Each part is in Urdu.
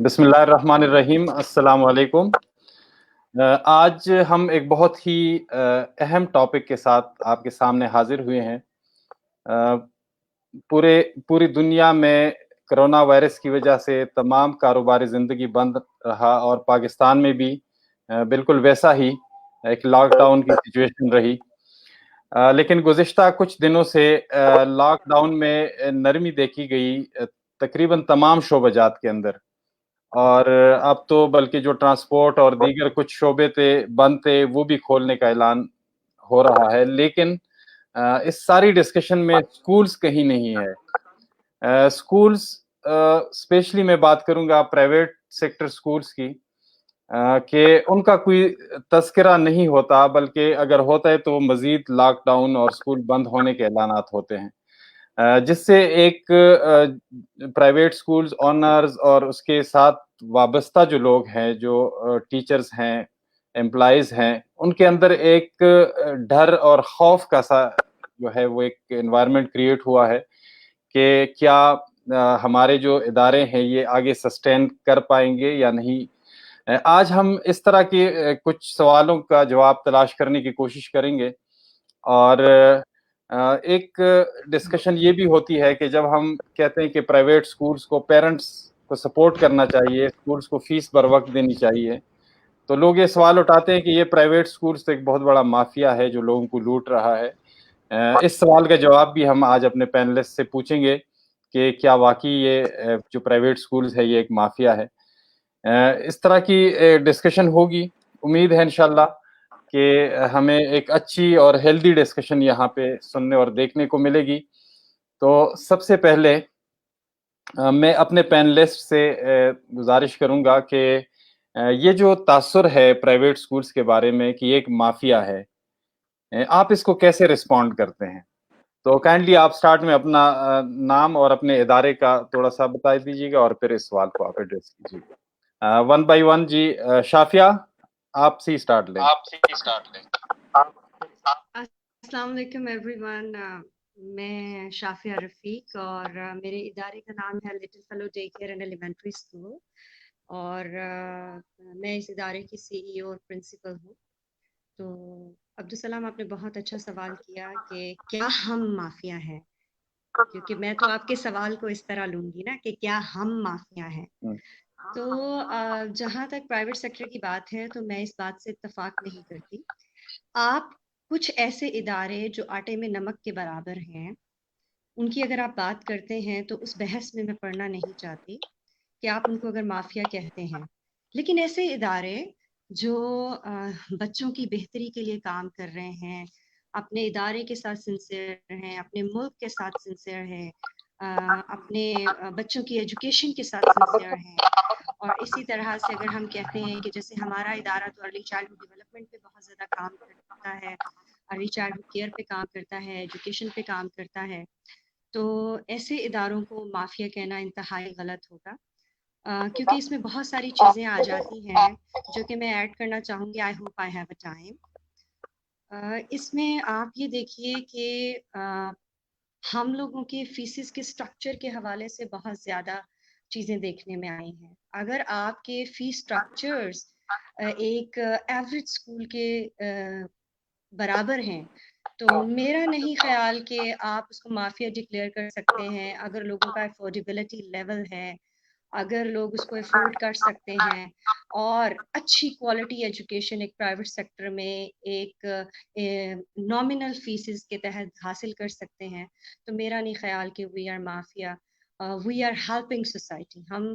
بسم اللہ الرحمن الرحیم، السلام علیکم۔ آج ہم ایک بہت ہی اہم ٹاپک کے ساتھ آپ کے سامنے حاضر ہوئے ہیں۔ پوری دنیا میں کرونا وائرس کی وجہ سے تمام کاروباری زندگی بند رہا، اور پاکستان میں بھی بالکل ویسا ہی ایک لاک ڈاؤن کی سچویشن رہی۔ لیکن گزشتہ کچھ دنوں سے لاک ڈاؤن میں نرمی دیکھی گئی تقریباً تمام شعبہ جات کے اندر، اور اب تو بلکہ جو ٹرانسپورٹ اور دیگر کچھ شعبے تھے بند تھے وہ بھی کھولنے کا اعلان ہو رہا ہے۔ لیکن اس ساری ڈسکشن میں سکولز کہیں نہیں ہے۔ سکولز اسپیشلی میں بات کروں گا پرائیویٹ سیکٹر سکولز کی، کہ ان کا کوئی تذکرہ نہیں ہوتا، بلکہ اگر ہوتا ہے تو مزید لاک ڈاؤن اور سکول بند ہونے کے اعلانات ہوتے ہیں، جس سے ایک پرائیویٹ سکولز آنرز اور اس کے ساتھ وابستہ جو لوگ ہیں، جو ٹیچرز ہیں، امپلائیز ہیں، ان کے اندر ایک ڈر اور خوف کا سا جو ہے وہ ایک انوائرمنٹ کریٹ ہوا ہے کہ کیا ہمارے جو ادارے ہیں یہ آگے سسٹین کر پائیں گے یا نہیں۔ آج ہم اس طرح کے کچھ سوالوں کا جواب تلاش کرنے کی کوشش کریں گے، اور ایک ڈسکشن یہ بھی ہوتی ہے کہ جب ہم کہتے ہیں کہ پرائیویٹ سکولز کو پیرنٹس کو سپورٹ کرنا چاہیے، سکولز کو فیس بر وقت دینی چاہیے، تو لوگ یہ سوال اٹھاتے ہیں کہ یہ پرائیویٹ سکولز تو ایک بہت بڑا مافیا ہے جو لوگوں کو لوٹ رہا ہے۔ اس سوال کا جواب بھی ہم آج اپنے پینلسٹ سے پوچھیں گے کہ کیا واقعی یہ جو پرائیویٹ سکولز ہے یہ ایک مافیا ہے۔ اس طرح کی ڈسکشن ہوگی، امید ہے انشاءاللہ کہ ہمیں ایک اچھی اور ہیلدی ڈسکشن یہاں پہ سننے اور دیکھنے کو ملے گی۔ تو سب سے پہلے میں اپنے پینلسٹ سے گزارش کروں گا کہ یہ جو تاثر ہے پرائیویٹ سکولز کے بارے میں کہ یہ ایک مافیا ہے، آپ اس کو کیسے رسپونڈ کرتے ہیں؟ تو کائنڈلی آپ سٹارٹ میں اپنا نام اور اپنے ادارے کا تھوڑا سا بتا دیجیے گا، اور پھر اس سوال کو آپ ایڈریس کیجیے گا ون بائی ون۔ جی شافیہ، آپ سے سٹارٹ لیں۔ السلام علیکم ایوری ون، میں شافیہ رفیق، اور میرے ادارے کا نام ہے little fellow day care and elementary school, اور میں اس ادارے کی CEO اور پرنسپل ہوں۔ تو عبدالسلام، آپ نے بہت اچھا سوال کیا کہ کیا ہم مافیا ہیں، کیونکہ میں تو آپ کے سوال کو اس طرح لوں گی نا کہ کیا ہم مافیا ہیں۔ تو جہاں تک پرائیویٹ سیکٹر کی بات ہے تو میں اس بات سے اتفاق نہیں کرتی۔ آپ کچھ ایسے ادارے جو آٹے میں نمک کے برابر ہیں، ان کی اگر آپ بات کرتے ہیں تو اس بحث میں پڑھنا نہیں چاہتی کہ آپ ان کو اگر مافیا کہتے ہیں، لیکن ایسے ادارے جو بچوں کی بہتری کے لیے کام کر رہے ہیں، اپنے ادارے کے ساتھ سنسیئر ہیں، اپنے ملک کے ساتھ سنسیئر ہیں، اپنے بچوں کی ایجوکیشن کے ساتھ سنسیئر ہیں، اور اسی طرح سے اگر ہم کہتے ہیں کہ جیسے ہمارا ادارہ تو ارلی چائلڈہڈ ڈیولپمنٹ پہ بہت زیادہ کام کرتا ہے، ارلی چائلڈہڈ کیئر پہ کام کرتا ہے، ایجوکیشن پہ کام کرتا ہے، تو ایسے اداروں کو مافیا کہنا انتہائی غلط ہوگا، کیونکہ اس میں بہت ساری چیزیں آ جاتی ہیں جو کہ میں ایڈ کرنا چاہوں گی۔ I hope I have a time. اس میں آپ یہ دیکھیے کہ ہم لوگوں کے فیسز کے سٹرکچر کے حوالے سے بہت زیادہ چیزیں دیکھنے میں آئی ہیں۔ اگر آپ کے فیس سٹرکچرز ایک ایوریج اسکول کے برابر ہیں تو میرا نہیں خیال کہ آپ اس کو مافیا ڈکلیئر کر سکتے ہیں۔ اگر لوگوں کا افورڈیبلٹی لیول ہے، اگر لوگ اس کو افورڈ کر سکتے ہیں اور اچھی کوالٹی ایجوکیشن ایک پرائیویٹ سیکٹر میں ایک نامنل فیسز کے تحت حاصل کر سکتے ہیں، تو میرا نہیں خیال کہ we are mafia. We are helping society, ہم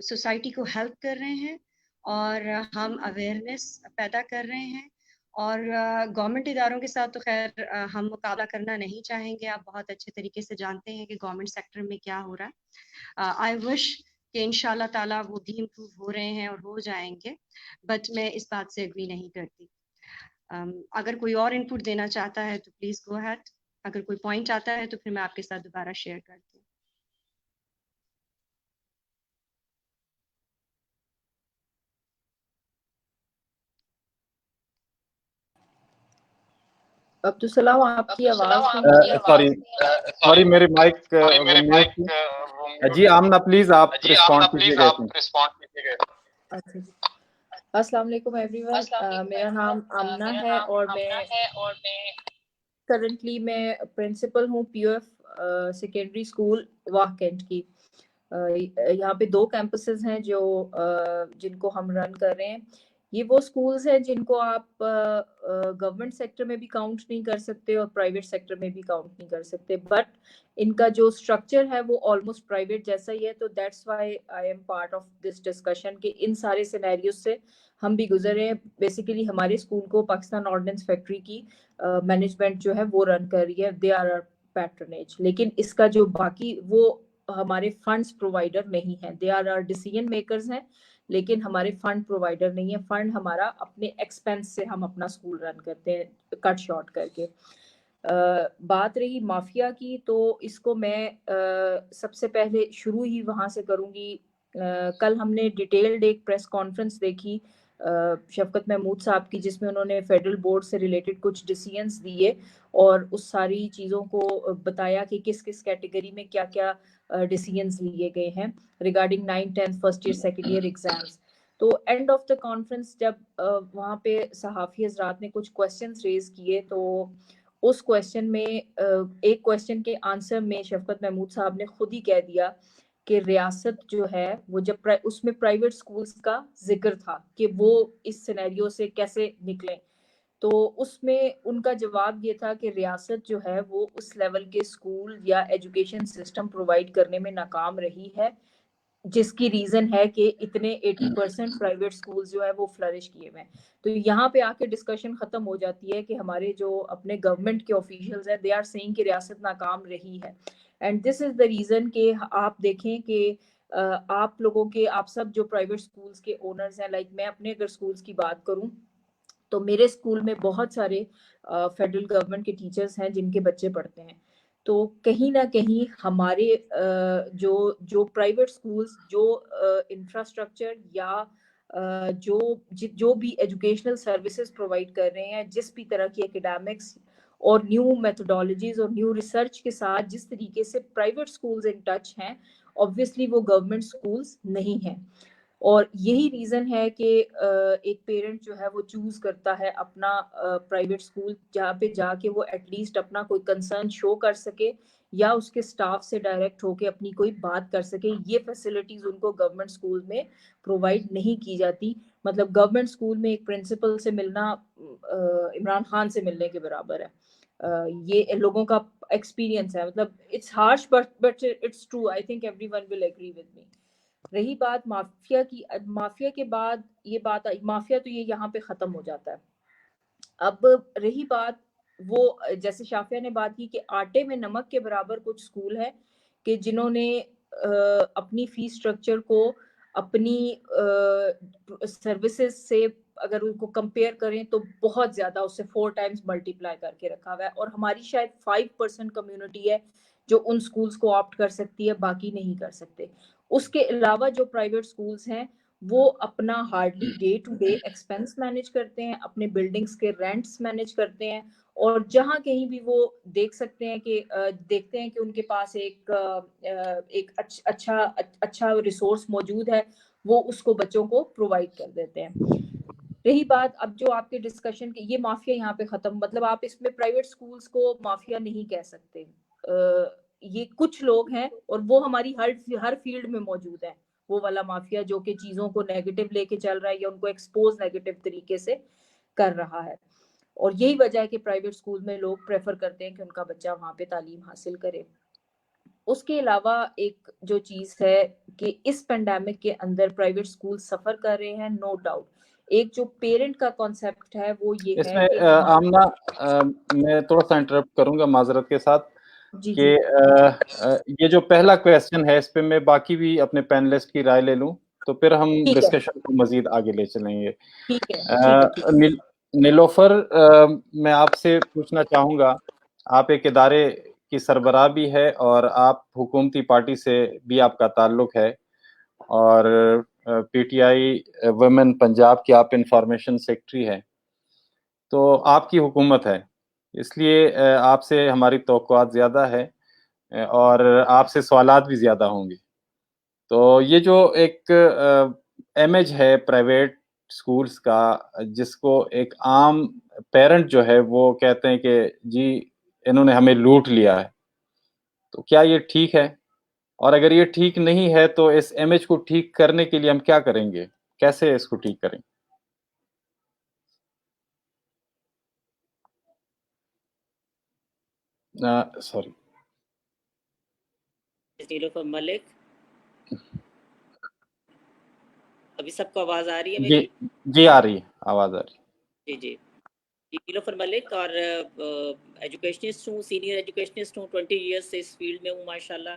سوسائٹی کو ہیلپ کر رہے ہیں اور ہم اویئرنیس پیدا کر رہے ہیں، اور گورنمنٹ اداروں کے ساتھ تو خیر ہم مقابلہ کرنا نہیں چاہیں گے۔ آپ بہت اچھے طریقے سے جانتے ہیں کہ گورنمنٹ سیکٹر میں کیا ہو رہا ہے۔ آئی وش کہ انشاءاللہ تعالیٰ وہ بھی امپروو ہو رہے ہیں اور ہو جائیں گے، بٹ میں اس بات سے اگری نہیں کرتی۔ اگر کوئی اور انپٹ دینا چاہتا ہے تو پلیز گو ہیڈ، اگر کوئی پوائنٹ آتا ہے تو پھر میں آپ کے ساتھ دوبارہ شیئر کرتی ہوں۔ عبدالسلام، آپ کی آواز نہیں آ رہی۔ سوری میری مائک وہ میوٹ تھی۔ جی آمنہ پلیز آپ رسپونڈ کیجیے گا. اچھا جی. السلام علیکم ایوری ون. میرا نام آمنہ ہے اور میں کرنٹلی میں پرنسپل ہوں پی او ایف سیکنڈری اسکول واہ کینٹ کی. یہاں پہ 2 کیمپسز ہیں جن کو ہم رن کر رہے ہیں. یہ وہ اسکولز ہیں جن کو آپ گورنمنٹ سیکٹر میں بھی کاؤنٹ نہیں کر سکتے اور پرائیویٹ سیکٹر میں بھی کاؤنٹ نہیں کر سکتے, بٹ ان کا جو اسٹرکچر ہے وہ آلموسٹ پرائیویٹ جیسا ہی ہے. تو that's why I am part of this discussion کہ ان سارے سینیریوز سے ہم بھی گزرے ہیں. بیسیکلی ہمارے اسکول کو پاکستان آرڈننس فیکٹری کی مینجمنٹ جو ہے وہ رن کر رہی ہے, دے آر آر پیٹرنیج. لیکن اس کا جو باقی وہ ہمارے فنڈس پرووائڈر نہیں ہیں, they are are decision makers ہیں لیکن ہمارے فنڈ پرووائڈر نہیں ہے. فنڈ ہمارا اپنے ایکسپینس سے ہم اپنا اسکول رن کرتے ہیں کٹ شارٹ کر کے. بات رہی مافیا کی, تو اس کو میں سب سے پہلے شروع ہی وہاں سے کروں گی. کل ہم نے ڈیٹیلڈ ایک پریس کانفرنس دیکھی شفقت محمود صاحب کی, جس میں انہوں نے فیڈرل بورڈ سے ریلیٹڈ کچھ ڈیسیژنس دیے اور اس ساری چیزوں کو بتایا کہ کس کس کیٹیگری میں کیا کیا ڈیسیژنس لیے گئے ہیں regarding 9th 10th first year second year exams. تو اینڈ آف دا کانفرنس جب وہاں پہ صحافی حضرات نے کچھ کویسچنس ریز کیے, تو اس کویسچن میں ایک کویسچن کے آنسر میں شفقت محمود صاحب نے خود ہی کہہ دیا کہ ریاست جو ہے وہ جب اس میں پرائیویٹ سکولز کا ذکر تھا کہ وہ اس سینیریو سے کیسے نکلیں, تو اس میں ان کا جواب یہ تھا کہ ریاست جو ہے وہ اس لیول کے اسکول یا ایجوکیشن سسٹم پرووائڈ کرنے میں ناکام رہی ہے, جس کی ریزن ہے کہ اتنے 80% پرائیویٹ سکولز جو ہے وہ فلرش کیے ہوئے ہیں. تو یہاں پہ آ کے ڈسکشن ختم ہو جاتی ہے کہ ہمارے جو اپنے گورنمنٹ کے آفیشیلز ہیں دے آر سیئنگ کہ ریاست ناکام رہی ہے. And this is the reason کہ آپ دیکھیں کہ آپ لوگوں کے آپ سب جو پرائیویٹ سکولز کے اونرز ہیں, لائک میں اپنے اگر سکولز کی بات کروں تو میرے اسکول میں بہت سارے فیڈرل گورنمنٹ کے ٹیچرز ہیں جن کے بچے پڑھتے ہیں. تو کہیں نہ کہیں ہمارے جو پرائیویٹ سکولز جو انفراسٹرکچر یا جو بھی ایجوکیشنل سروسز پرووائڈ کر رہے ہیں, جس بھی طرح کی اکیڈیمکس اور نیو میتھڈالوجیز اور نیو ریسرچ کے ساتھ جس طریقے سے پرائیویٹ سکولز ان ٹچ ہیں, obviously وہ گورنمنٹ سکولز نہیں ہیں. اور یہی ریزن ہے کہ ایک پیرنٹ جو ہے وہ چوز کرتا ہے اپنا پرائیویٹ سکول جہاں پہ جا کے وہ ایٹ لیسٹ اپنا کوئی کنسرن شو کر سکے یا اس کے سٹاف سے ڈائریکٹ ہو کے اپنی کوئی بات کر سکے. یہ فیسلٹیز ان کو گورنمنٹ سکول میں پرووائڈ نہیں کی جاتی. مطلب گورنمنٹ سکول میں ایک پرنسپل سے ملنا عمران خان سے ملنے کے برابر ہے. یہ لوگوں کا ایکسپیرینس ہے. مطلب it's harsh but it's true. I think everyone will agree with me. رہی بات مافیا کی, مافیا کے بعد یہ بات مافیا تو یہ یہاں پہ ختم ہو جاتا ہے. اب رہی بات وہ جیسے شافیہ نے بات کی کہ آٹے میں نمک کے برابر کچھ سکول ہے کہ جنہوں نے اپنی فیس سٹرکچر کو اپنی سروسز سے اگر ان کو کمپیئر کریں تو بہت زیادہ اس سے 4 times ملٹیپلائی کر کے رکھا ہوا ہے. اور ہماری شاید 5% کمیونٹی ہے جو ان سکولز کو آپٹ کر سکتی ہے, باقی نہیں کر سکتے. اس کے علاوہ جو پرائیویٹ سکولز ہیں وہ اپنا hardly day to day expense manage کرتے ہیں, اپنے بلڈنگز کے رینٹس مینیج کرتے ہیں, اور جہاں کہیں بھی وہ دیکھتے ہیں کہ ان کے پاس ایک اچھا ریسورس موجود ہے وہ اس کو بچوں کو پرووائڈ کر دیتے ہیں. رہی بات اب جو آپ کے ڈسکشن کی, یہ مافیا یہاں پہ ختم. مطلب آپ اس میں پرائیویٹ سکولز کو مافیا نہیں کہہ سکتے. یہ کچھ لوگ ہیں اور وہ ہماری ہر فیلڈ میں موجود ہے, وہ والا مافیا جو کہ چیزوں کو نیگیٹو لے کے چل رہا ہے یا ان کو ایکسپوز نیگیٹو طریقے سے کر رہا ہے. اور یہی وجہ ہے کہ پرائیویٹ سکول میں لوگ پریفر کرتے ہیں کہ ان کا بچہ وہاں پہ تعلیم حاصل کرے. اس کے علاوہ ایک جو چیز ہے کہ اس پینڈیمک کے اندر پرائیویٹ سکول سفر کر رہے ہیں, نو ڈاؤٹ. ایک جو پیرنٹ کا کانسیپٹ ہے وہ یہ ہے کہ آمنہ میں تھوڑا سا انٹرپٹ کروں گا معذرت کے ساتھ کہ یہ جو پہلا کویسچن ہے اس پہ میں باقی بھی اپنے پینلسٹ کی رائے لے لوں تو پھر ہم ڈسکشن کو مزید آگے لے چلیں گے. نیلوفر, میں آپ سے پوچھنا چاہوں گا, آپ ایک ادارے کی سربراہ بھی ہے اور آپ حکومتی پارٹی سے بھی آپ کا تعلق ہے اور P T I women Punjab کی آپ انفارمیشن سیکرٹری ہے, تو آپ کی حکومت ہے, اس لیے آپ سے ہماری توقعات زیادہ ہے. اور آپ سے سوالات بھی زیادہ ہوں گے. تو یہ جو ایک امیج ہے پرائیویٹ اسکولس کا، جس کو ایک عام پیرنٹ جو ہے وہ کہتے ہیں کہ جی انہوں نے ہمیں لوٹ لیا ہے، تو کیا یہ ٹھیک ہے؟ اور اگر یہ ٹھیک نہیں ہے تو اس امیج کو ٹھیک کرنے کے لیے ہم کیا کریں گے؟ کیسے اس کو ٹھیک کریں؟ سوری. نیلوفر ملک. ابھی سب کو آواز آ رہی ہے جی میری؟ جی آ رہی ہے، آواز آ رہی ہے. جی نیلوفر ملک، اور ایجوکیشنسٹ ہوں، سینئر ایجوکیشنسٹ ہوں، 20 ایئرس سے اس فیلڈ میں ہوں ماشاءاللہ.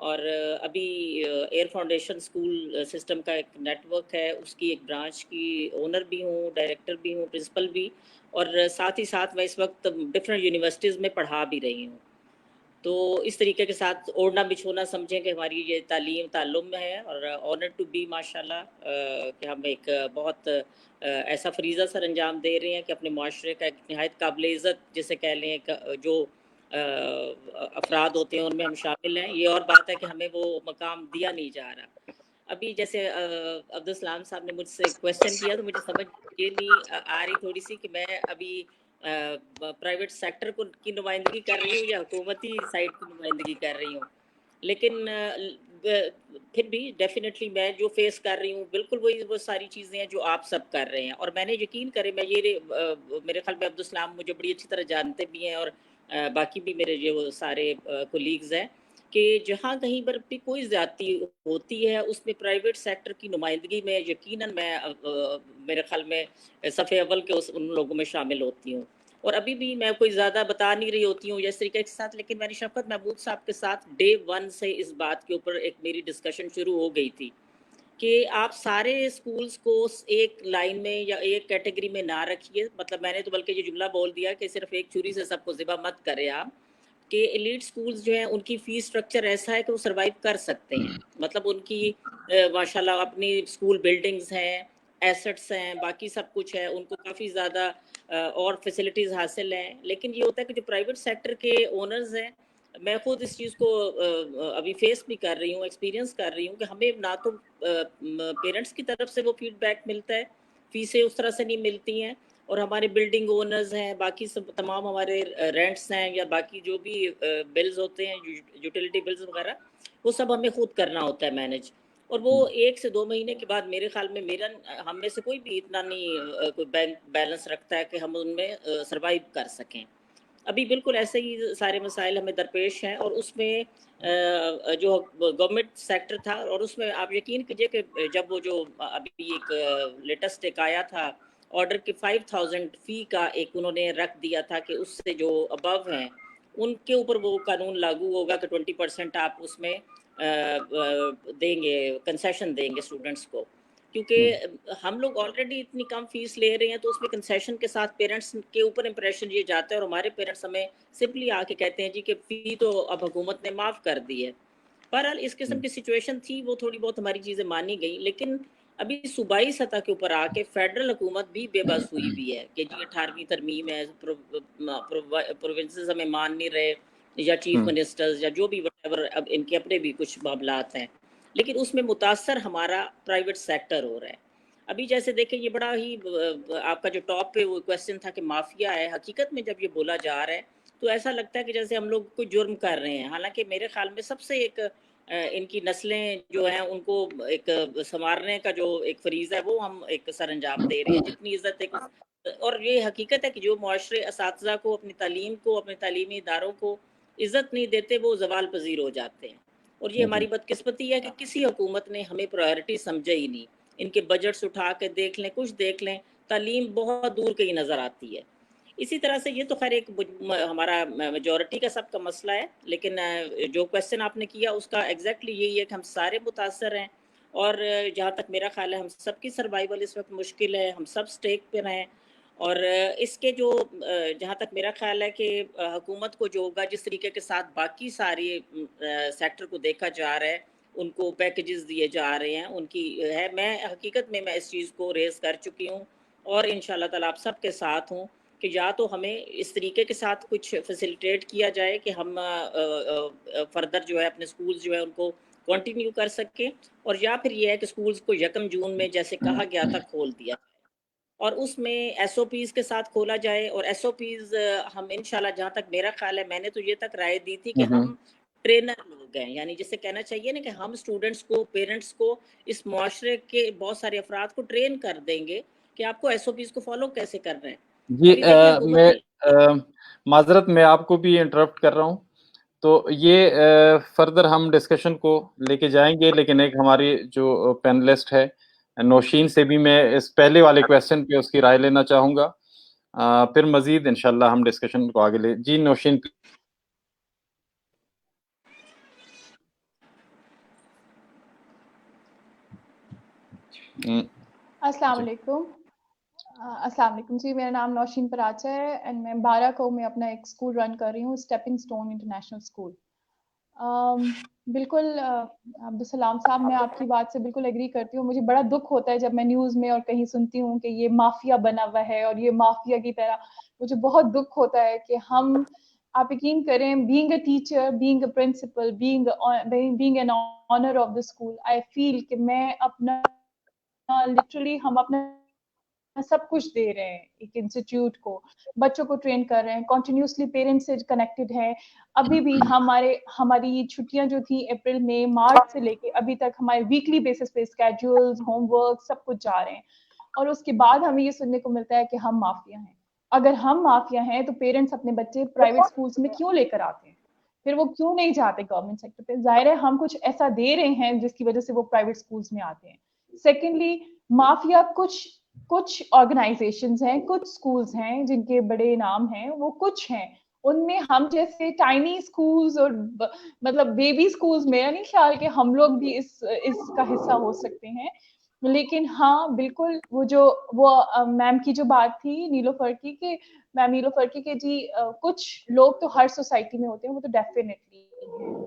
اور ابھی ایئر فاؤنڈیشن اسکول سسٹم کا ایک نیٹ ورک ہے، اس کی ایک برانچ کی اونر بھی ہوں، ڈائریکٹر بھی ہوں، پرنسپل بھی، اور ساتھ ہی ساتھ میں اس وقت ڈفرینٹ یونیورسٹیز میں پڑھا بھی رہی ہوں. تو اس طریقے کے ساتھ اوڑھنا بچھونا سمجھیں کہ ہماری یہ تعلیم تعلم میں ہے، اور آنر ٹو بی ماشاءاللہ کہ ہم ایک بہت ایسا فریضہ سر انجام دے رہے ہیں کہ اپنے معاشرے کا ایک نہایت قابل عزت جسے کہہ لیں جو افراد ہوتے ہیں ان میں ہم شامل ہیں. یہ اور بات ہے کہ ہمیں وہ مقام دیا نہیں جا رہا. ابھی جیسے عبدالسلام صاحب نے مجھ سے کویسچن کیا تو مجھے سمجھ یہ نہیں آ رہی تھوڑی سی کہ میں ابھی پرائیویٹ سیکٹر کو کی نمائندگی کر رہی ہوں یا حکومتی سائٹ کی نمائندگی کر رہی ہوں. لیکن پھر بھی ڈیفینیٹلی میں جو فیس کر رہی ہوں بالکل وہی وہ ساری چیزیں ہیں جو آپ سب کر رہے ہیں. اور میں نے یقین کرے میں یہ میرے خیال میں عبدالسلام مجھے بڑی اچھی طرح جانتے بھی ہیں، اور باقی بھی میرے جو سارے کولیگز ہیں، کہ جہاں کہیں پر بھی کوئی زیادتی ہوتی ہے اس میں پرائیویٹ سیکٹر کی نمائندگی میں یقیناً میں میرے خیال میں صف اول کے ان لوگوں میں شامل ہوتی ہوں. اور ابھی بھی میں کوئی زیادہ بتا نہیں رہی ہوتی ہوں اس طریقے کے ساتھ، لیکن میں نے شفقت محمود صاحب کے ساتھ ڈے 1 سے اس بات کے اوپر ایک میری ڈسکشن شروع ہو گئی تھی کہ آپ سارے اسکولز کو ایک لائن میں یا ایک کیٹیگری میں نہ رکھیے. مطلب میں نے تو بلکہ یہ جملہ بول دیا کہ صرف ایک چھری سے سب کو ذبح مت کرے آپ، کہ ایلیٹ سکولز جو ہیں ان کی فیس سٹرکچر ایسا ہے کہ وہ سروائیو کر سکتے ہیں. مطلب ان کی ماشاءاللہ اپنی اسکول بلڈنگز ہیں، ایسٹس ہیں، باقی سب کچھ ہے، ان کو کافی زیادہ اور فیسلٹیز حاصل ہیں. لیکن یہ ہوتا ہے کہ جو پرائیویٹ سیکٹر کے اونرز ہیں، میں خود اس چیز کو ابھی فیس بھی کر رہی ہوں، ایکسپیرینس کر رہی ہوں کہ ہمیں نہ تو پیرنٹس کی طرف سے وہ فیڈ بیک ملتا ہے، فیسیں اس طرح سے نہیں ملتی ہیں، اور ہمارے بلڈنگ اونرز ہیں، باقی سب تمام ہمارے رینٹس ہیں یا باقی جو بھی بلز ہوتے ہیں، یوٹیلیٹی بلز وغیرہ، وہ سب ہمیں خود کرنا ہوتا ہے مینیج. اور وہ 1 سے 2 مہینے کے بعد میرے خیال میں ہم میں سے کوئی بھی اتنا نہیں کوئی بینک بیلنس رکھتا ہے کہ ہم ان میں سروائیو کر سکیں. ابھی بالکل ایسے ہی سارے مسائل ہمیں درپیش ہیں، اور اس میں جو گورنمنٹ سیکٹر تھا، اور اس میں آپ یقین کیجئے کہ جب وہ جو ابھی ایک لیٹسٹ ایک آیا تھا آرڈر کے 5000 فی کا ایک انہوں نے رکھ دیا تھا کہ اس سے جو ابو ہیں ان کے اوپر وہ قانون لاگو ہوگا کہ 20% آپ اس میں دیں گے، کنسیشن دیں گے اسٹوڈنٹس کو. کیونکہ ہم لوگ آلریڈی اتنی کم فیس لے رہے ہیں تو اس میں کنسیشن کے ساتھ پیرنٹس کے اوپر امپریشن یہ جاتا ہے، اور ہمارے پیرنٹس ہمیں سمپلی آ کے کہتے ہیں جی کہ فی تو اب حکومت نے معاف کر دی ہے. بہرحال اس قسم کی سچویشن تھی، وہ تھوڑی بہت ہماری چیزیں مانی گئی. لیکن ابھی صوبائی سطح کے اوپر آ کے فیڈرل حکومت بھی بے بس ہوئی بھی ہے کہ جی 18ویں ترمیم ہے، پروونسز ہمیں مان نہیں رہے، یا چیف منسٹرز یا جو بھی اب ان کے اپنے بھی کچھ معاملات ہیں، لیکن اس میں متاثر ہمارا پرائیویٹ سیکٹر ہو رہا ہے. ابھی جیسے دیکھیں یہ بڑا ہی آپ کا جو ٹاپ پہ وہ کویسچن تھا کہ مافیا ہے، حقیقت میں جب یہ بولا جا رہا ہے تو ایسا لگتا ہے کہ جیسے ہم لوگ کوئی جرم کر رہے ہیں. حالانکہ میرے خیال میں سب سے ایک ان کی نسلیں جو ہیں ان کو ایک سنوارنے کا جو ایک فریضہ ہے وہ ہم ایک سر انجام دے رہے ہیں. جتنی عزت ایک، اور یہ حقیقت ہے کہ جو معاشرے اساتذہ کو، اپنی تعلیم کو، اپنے تعلیمی اداروں کو عزت نہیں دیتے وہ زوال پذیر ہو جاتے ہیں. اور یہ ہماری بدقسمتی ہے کہ کسی حکومت نے ہمیں پرائیورٹی سمجھا ہی نہیں. ان کے بجٹس اٹھا کے دیکھ لیں، کچھ دیکھ لیں، تعلیم بہت دور کہیں نظر آتی ہے. اسی طرح سے یہ تو خیر ایک ہمارا میجورٹی کا سب کا مسئلہ ہے، لیکن جو کویسچن آپ نے کیا اس کا ایگزیکٹلی یہی ہے کہ ہم سارے متاثر ہیں. اور جہاں تک میرا خیال ہے ہم سب کی سروائیول اس وقت مشکل ہے، ہم سب سٹیک پہ ہیں. اور اس کے جو جہاں تک میرا خیال ہے کہ حکومت کو جو ہوگا جس طریقے کے ساتھ باقی ساری سیکٹر کو دیکھا جا رہا ہے، ان کو پیکیجز دیے جا رہے ہیں، ان کی ہے، میں حقیقت میں اس چیز کو ریز کر چکی ہوں، اور انشاءاللہ تعالی آپ سب کے ساتھ ہوں. کہ یا تو ہمیں اس طریقے کے ساتھ کچھ فیسیلیٹیٹ کیا جائے کہ ہم فردر جو ہے اپنے سکولز جو ہے ان کو کنٹینیو کر سکیں، اور یا پھر یہ ہے کہ سکولز کو 1 جون میں جیسے کہا گیا تھا کھول دیا، اور اس میں ایس او پیز کے ساتھ کھولا جائے. اور ایس او پیز ہم انشاءاللہ جہاں تک میرا خیال ہے، میں نے تو یہ تک رائے دی تھی کہ ہم ٹرینر لوگ ہیں، یعنی جسے کہنا چاہیے نا کہ ہم اسٹوڈنٹس کو، پیرنٹس کو، اس معاشرے کے بہت سارے افراد کو ٹرین کر دیں گے کہ آپ کو ایس او پیز کو فالو کیسے کر رہے ہیں. جی ابھی دیکھیں حکومت میں نے معذرت میں آپ کو بھی انٹرپٹ کر رہا ہوں، تو یہ فردر ہم ڈسکشن کو لے کے جائیں گے، لیکن ایک ہماری جو پینلسٹ ہے نوشین سے بھی میں اس پہلے والے کویسچن پہ اس کی رائے لینا چاہوں گا، پھر مزید انشاءاللہ ہم ڈسکشن کو آگے لے. جی نوشین. السلام علیکم. السلام علیکم جی، میرا نام نوشین پراچا ہے اینڈ میں 12 کو میں اپنا ایک اسکول رن کر رہی ہوں، اسٹیپنگ سٹون انٹرنیشنل اسکول. بالکل عبدالسلام صاحب، میں آپ کی بات سے بالکل ایگری کرتی ہوں. مجھے بڑا دکھ ہوتا ہے جب میں نیوز میں اور کہیں سنتی ہوں کہ یہ مافیا بنا ہوا ہے اور یہ مافیا کی طرح. مجھے بہت دکھ ہوتا ہے کہ ہم، آپ یقین کریں، being a teacher, being a principal, being an honour of the school, I feel کہ میں اپنا لٹرلی ہم اپنا سب کچھ دے رہے ہیں ایک انسٹیٹیوٹ کو، بچوں کو ٹرین کر رہے ہیں، کنٹینیوسلی پیرنٹس سے کنیکٹڈ ہیں. ابھی بھی ہماری چھٹیاں جو تھیں اپریل میں، مارچ سے لے کے ابھی تک ہمارے ویکلی بیسس پہ اسکیڈولز، ہوم ورک سب کچھ جا رہے ہیں، اور اس کے بعد ہمیں یہ سننے کو ملتا ہے کہ ہم مافیا ہیں. اگر ہم مافیا ہیں تو پیرنٹس اپنے بچے پرائیویٹ اسکولس میں کیوں لے کر آتے ہیں؟ پھر وہ کیوں نہیں جاتے گورنمنٹ سیکٹر پہ؟ ظاہر ہے ہم کچھ ایسا دے رہے ہیں جس کی وجہ سے وہ پرائیویٹ اسکولس میں آتے ہیں. سیکنڈلی، مافیا کچھ آرگنائزیشنز ہیں، کچھ اسکولز ہیں جن کے بڑے نام ہیں، وہ کچھ ہیں ان میں ہم جیسے ٹائنی اسکولز اور مطلب بیبی اسکولز، میرا نہیں خیال کہ ہم لوگ بھی اس کا حصہ ہو سکتے ہیں. لیکن ہاں بالکل وہ میم کی جو بات تھی نیلوفر کی، کہ میم نیلوفر کی کہ جی کچھ لوگ تو ہر سوسائٹی میں ہوتے ہیں، وہ تو ڈیفینیٹلی ہیں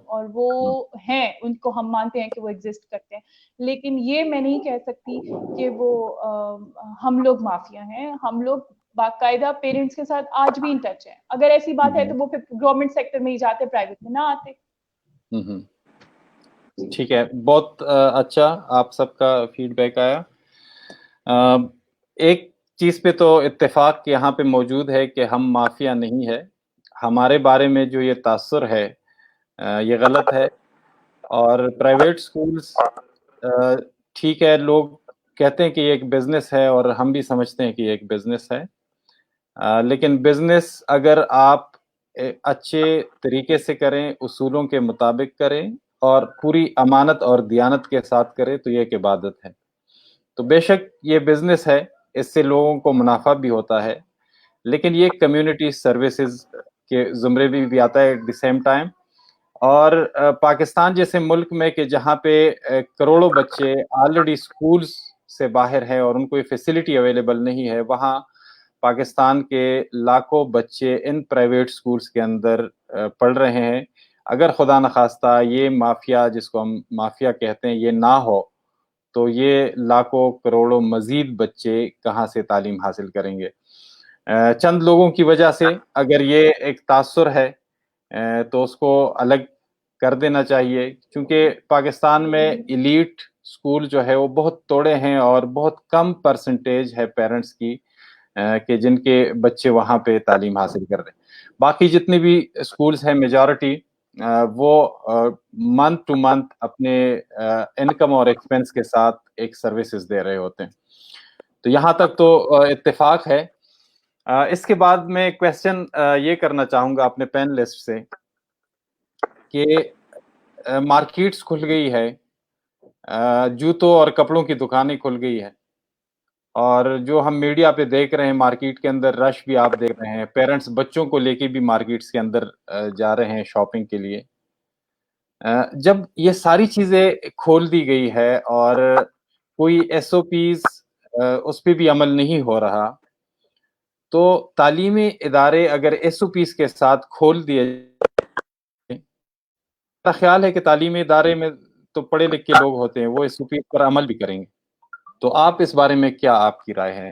اور وہ ہیں، ان کو ہم مانتے ہیں کہ وہ ایگزسٹ کرتے ہیں. لیکن یہ میں نہیں کہہ سکتی کہ وہ ہم لوگ مافیا ہیں. ہم لوگ باقاعدہ پیرنٹس کے ساتھ آج بھی ان ٹچ ہیں. اگر ایسی بات ہے تو وہ پھر گورنمنٹ سیکٹر میں ہی جاتے، پرائیویٹ میں نہ آتے. ٹھیک ہے، بہت اچھا آپ سب کا فیڈ بیک آیا. ایک چیز پہ تو اتفاق یہاں پہ موجود ہے کہ ہم مافیا نہیں ہے. ہمارے بارے میں جو یہ تاثر ہے یہ غلط ہے. اور پرائیویٹ سکولز ٹھیک ہے، لوگ کہتے ہیں کہ یہ ایک بزنس ہے اور ہم بھی سمجھتے ہیں کہ یہ ایک بزنس ہے، لیکن بزنس اگر آپ اچھے طریقے سے کریں، اصولوں کے مطابق کریں اور پوری امانت اور دیانت کے ساتھ کریں تو یہ ایک عبادت ہے. تو بے شک یہ بزنس ہے، اس سے لوگوں کو منافع بھی ہوتا ہے، لیکن یہ کمیونٹی سروسز کے زمرے بھی آتا ہے ایٹ دی سیم ٹائم. اور پاکستان جیسے ملک میں کہ جہاں پہ کروڑوں بچے آلریڈی سکولز سے باہر ہیں اور ان کو یہ فیسلٹی اویلیبل نہیں ہے، وہاں پاکستان کے لاکھوں بچے ان پرائیویٹ سکولز کے اندر پڑھ رہے ہیں. اگر خدا نخواستہ یہ مافیا، جس کو ہم مافیا کہتے ہیں، یہ نہ ہو تو یہ لاکھوں کروڑوں مزید بچے کہاں سے تعلیم حاصل کریں گے؟ چند لوگوں کی وجہ سے اگر یہ ایک تاثر ہے تو اس کو الگ کر دینا چاہیے، کیونکہ پاکستان میں ایلیٹ سکول جو ہے وہ بہت توڑے ہیں اور بہت کم پرسنٹیج ہے پیرنٹس کی کہ جن کے بچے وہاں پہ تعلیم حاصل کر رہے ہیں. باقی جتنے بھی سکولز ہیں میجارٹی وہ منتھ ٹو منتھ اپنے انکم اور ایکسپینس کے ساتھ ایک سروسز دے رہے ہوتے ہیں. تو یہاں تک تو اتفاق ہے. اس کے بعد میں کویسچن یہ کرنا چاہوں گا اپنے پینلسٹ سے کہ مارکیٹس کھل گئی ہے، جوتوں اور کپڑوں کی دکانیں کھل گئی ہے، اور جو ہم میڈیا پہ دیکھ رہے ہیں مارکیٹ کے اندر رش بھی آپ دیکھ رہے ہیں، پیرنٹس بچوں کو لے کے بھی مارکیٹس کے اندر جا رہے ہیں شاپنگ کے لیے. جب یہ ساری چیزیں کھول دی گئی ہے اور کوئی ایس او پیز اس پہ بھی عمل نہیں ہو رہا، تو تعلیمی ادارے اگر ایس او پیز کے ساتھ کھول دیے، میرا خیال ہے کہ تعلیمی ادارے میں تو پڑھے لکھے لوگ ہوتے ہیں، وہ ایس او پیز پر عمل بھی کریں گے. تو آپ اس بارے میں کیا آپ کی رائے ہے؟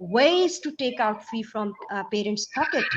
ways to take out fee from parents pocket,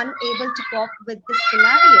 unable to cope with this scenario।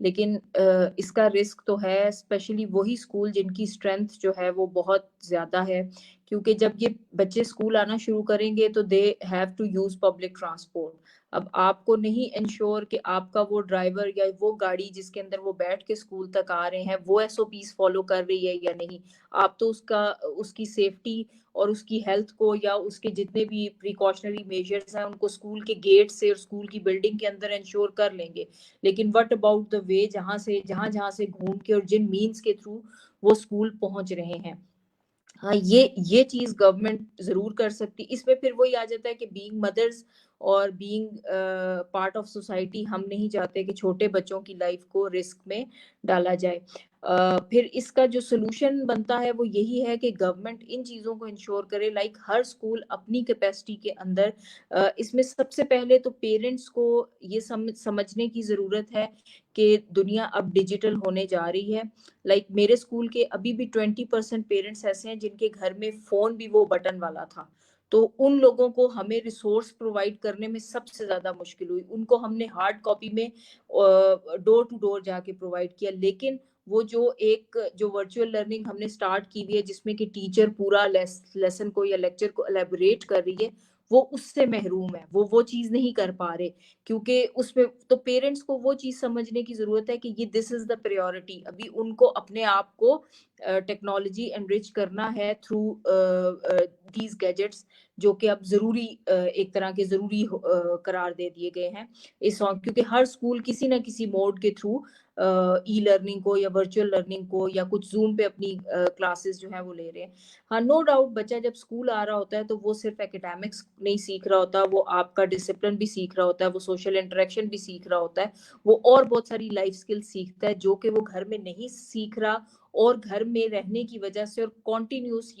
لیکن اس کا رسک تو ہے اسپیشلی وہی اسکول جن کی اسٹرینتھ جو ہے وہ بہت زیادہ ہے، کیونکہ جب یہ بچے اسکول آنا شروع کریں گے تو they have to use public transport. اب آپ کو نہیں انشور کہ آپ کا وہ ڈرائیور یا وہ گاڑی جس کے اندر وہ بیٹھ کے اسکول تک آ رہے ہیں وہ ایس او پیز فالو کر رہی ہے یا نہیں. آپ تو اس کی سیفٹی اور اس کی ہیلتھ کو یا اس کے جتنے بھی پریکاشنری میجرز ہیں ان کو اسکول کے گیٹ سے اور اسکول کی بلڈنگ کے اندر انشور کر لیں گے، لیکن وٹ اباؤٹ دا وے جہاں سے گھوم کے اور جن مینس کے تھرو وہ اسکول پہنچ رہے ہیں. ہاں یہ چیز گورنمنٹ ضرور کر سکتی. اس میں پھر وہی آ جاتا ہے کہ بینگ مدرز اور بینگ پارٹ آف سوسائٹی ہم نہیں چاہتے کہ چھوٹے بچوں کی لائف کو رسک میں ڈالا جائے. پھر اس کا جو سلوشن بنتا ہے وہ یہی ہے کہ گورنمنٹ ان چیزوں کو انشور کرے، لائک ہر اسکول اپنی کیپیسٹی کے اندر. اس میں سب سے پہلے تو پیرنٹس کو یہ سمجھنے کی ضرورت ہے کہ دنیا اب ڈیجیٹل ہونے جا رہی ہے. لائک میرے اسکول کے ابھی بھی 20% پیرنٹس ایسے ہیں جن کے گھر میں فون بھی وہ بٹن والا تھا، تو ان لوگوں کو ہمیں ریسورس پرووائڈ کرنے میں سب سے زیادہ مشکل ہوئی. ان کو ہم نے ہارڈ کاپی میں ڈور ٹو ڈور جا کے پرووائڈ کیا، لیکن وہ جو ورچوئل لرننگ ہم نے سٹارٹ کی ہوئی ہے جس میں کہ ٹیچر پورا لیسن کو یا لیکچر کو الیبوریٹ کر رہی ہے، وہ اس سے محروم ہے. وہ چیز نہیں کر پا رہے، کیونکہ اس میں تو پیرنٹس کو وہ چیز سمجھنے کی ضرورت ہے کہ یہ دس از دا پریورٹی. ابھی ان کو اپنے آپ کو ٹیکنالوجی انرچ کرنا ہے تھرو دیز گیجٹس، جو کہ اب ضروری ایک طرح کے ضروری قرار دے دیے گئے ہیں اس کیونکہ ہر اسکول کسی نہ کسی موڈ کے تھرو ای لرننگ کو یا ورچوئل لرننگ کو یا کچھ زوم پہ اپنی کلاسز جو ہیں وہ لے رہے ہیں. ہاں نو ڈاؤٹ بچہ جب اسکول آ رہا ہوتا ہے تو وہ صرف اکیڈیمکس نہیں سیکھ رہا ہوتا، وہ آپ کا ڈسپلن بھی سیکھ رہا ہوتا ہے، وہ سوشل انٹریکشن بھی سیکھ رہا ہوتا ہے، وہ اور بہت ساری لائف سکل سیکھتا ہے جو کہ وہ گھر میں نہیں سیکھ رہا. اور گھر میں رہنے کی وجہ سے اور کنٹینیوس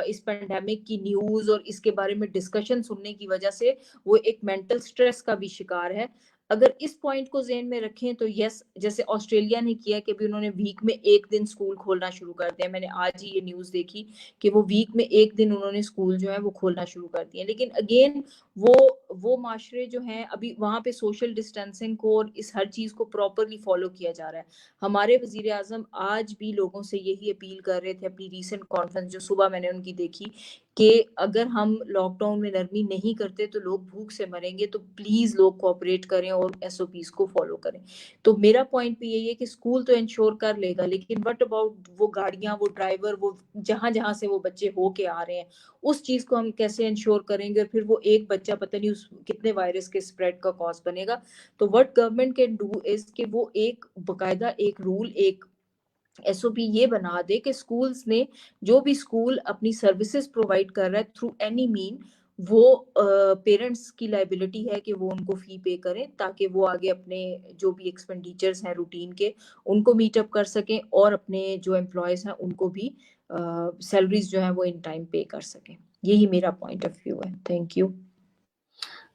اس پینڈیمک کی نیوز اور اس کے بارے میں ڈسکشن سننے کی وجہ سے وہ ایک مینٹل سٹریس کا بھی شکار ہے. اگر اس پوائنٹ کو ذہن میں رکھیں تو یس، جیسے آسٹریلیا نے کیا کہ انہوں نے ویک میں ایک دن اسکول کھولنا شروع کر دیا. میں نے آج ہی یہ نیوز دیکھی کہ وہ ویک میں ایک دن انہوں نے اسکول جو ہے وہ کھولنا شروع کر دیا. لیکن اگین وہ معاشرے جو ہیں ابھی وہاں پہ سوشل ڈسٹینسنگ کو اور اس ہر چیز کو پراپرلی فالو کیا جا رہا ہے. ہمارے وزیر اعظم آج بھی لوگوں سے یہی اپیل کر رہے تھے اپنی ریسنٹ کانفرنس جو صبح میں نے ان کی دیکھی کہ اگر ہم لاک ڈاؤن میں نرمی نہیں کرتے تو لوگ بھوک سے مریں گے، تو پلیز لوگ کوآپریٹ کریں اور ایس او پیز کو فالو کریں. تو میرا پوائنٹ بھی یہی ہے کہ اسکول تو انشور کر لے گا، لیکن وٹ اباؤٹ وہ گاڑیاں، وہ ڈرائیور، وہ جہاں سے وہ بچے ہو کے آ رہے ہیں، اس چیز کو ہم کیسے انشور کریں گے؟ اور پھر وہ ایک بچہ پتہ نہیں اس کتنے وائرس کے اسپریڈ کا کاز بنے گا. تو what government can do is کہ وہ ایک باقاعدہ ایک رول، ایک ایس او پی یہ بنا دے کہ اسکولس نے جو بھی اسکول اپنی سروسز پرووائڈ کر رہا ہے تھرو اینی مین، وہ پیرنٹس کی لائبلٹی ہے کہ وہ ان کو فی پے کریں تاکہ وہ آگے اپنے جو بھی ایکسپینڈیچرز ہیں روٹین کے ان کو میٹ اپ کر سکیں اور اپنے جو امپلائیز ہیں ان کو بھی سیلریز جو ہیں وہ ان ٹائم پے کر سکیں. یہی میرا پوائنٹ آف ویو ہے. Thank you.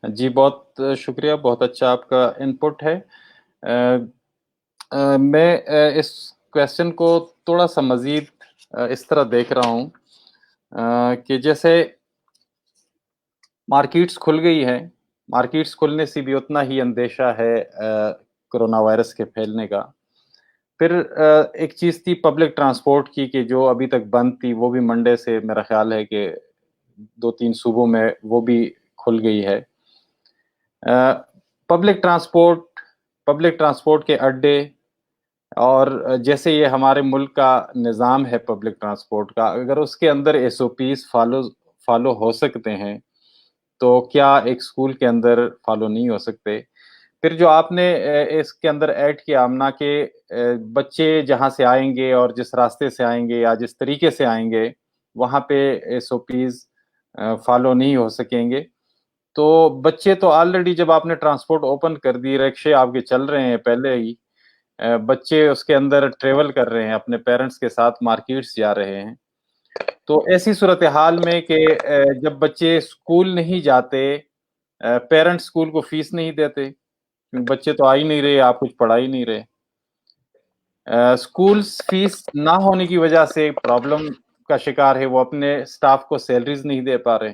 جی بہت شکریہ، بہت اچھا آپ کا انپٹ ہے. میں اس کویسچن کو تھوڑا سا مزید اس طرح دیکھ رہا ہوں کہ جیسے مارکیٹس کھل گئی ہے، مارکیٹس کھلنے سے بھی اتنا ہی اندیشہ ہے کرونا وائرس کے پھیلنے کا. پھر ایک چیز تھی پبلک ٹرانسپورٹ کی کہ جو ابھی تک بند تھی، وہ بھی منڈے سے میرا خیال ہے کہ 2-3 صوبوں میں وہ بھی کھل گئی ہے. پبلک ٹرانسپورٹ کے اڈے اور جیسے یہ ہمارے ملک کا نظام ہے پبلک ٹرانسپورٹ کا، اگر اس کے اندر ایس او پیز فالو ہو سکتے ہیں تو کیا ایک اسکول کے اندر فالو نہیں ہو سکتے؟ پھر جو آپ نے اس کے اندر ایڈ کیا آمنہ کہ بچے جہاں سے آئیں گے اور جس راستے سے آئیں گے یا جس طریقے سے آئیں گے وہاں پہ ایس او پیز فالو نہیں ہو سکیں گے. تو بچے تو آلریڈی جب آپ نے ٹرانسپورٹ اوپن کر دی، رکشے آپ کے چل رہے ہیں پہلے ہی، بچے اس کے اندر ٹریول کر رہے ہیں، اپنے پیرنٹس کے ساتھ مارکیٹس جا رہے ہیں. تو ایسی صورتحال میں کہ جب بچے اسکول نہیں جاتے، پیرنٹس اسکول کو فیس نہیں دیتے، بچے تو آ ہی نہیں رہے، آپ کچھ پڑھا ہی نہیں رہے. اسکولس فیس نہ ہونے کی وجہ سے پرابلم کا شکار ہے، وہ اپنے سٹاف کو سیلریز نہیں دے پا رہے.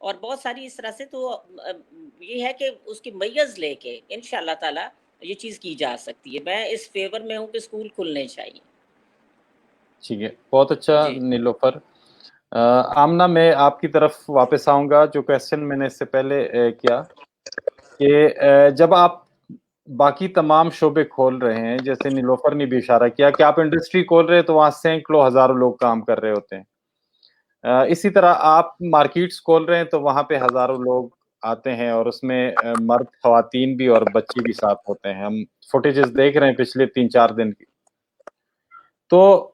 اور بہت ساری اس طرح سے. تو یہ ہے کہ اس کی میز لے کے انشاءاللہ تعالیٰ یہ چیز کی جا سکتی ہے. میں اس فیور میں ہوں کہ اسکول کھلنے چاہیے. ٹھیک ہے, بہت اچھا جی. نیلوفر. آمنہ, میں آپ کی طرف واپس آؤں گا. جو کویسچن میں نے اس سے پہلے کیا کہ جب آپ باقی تمام شعبے کھول رہے ہیں, جیسے نیلوفر نے بھی اشارہ کیا کہ آپ انڈسٹری کھول رہے ہیں تو وہاں سینکڑوں ہزاروں لوگ کام کر رہے ہوتے ہیں. اسی طرح آپ مارکیٹس کھول رہے ہیں تو وہاں پہ ہزاروں لوگ آتے ہیں, اور اس میں مرد, خواتین بھی اور بچے بھی ساتھ ہوتے ہیں. ہم فوٹیجز دیکھ رہے ہیں پچھلے 3-4 دن کی. تو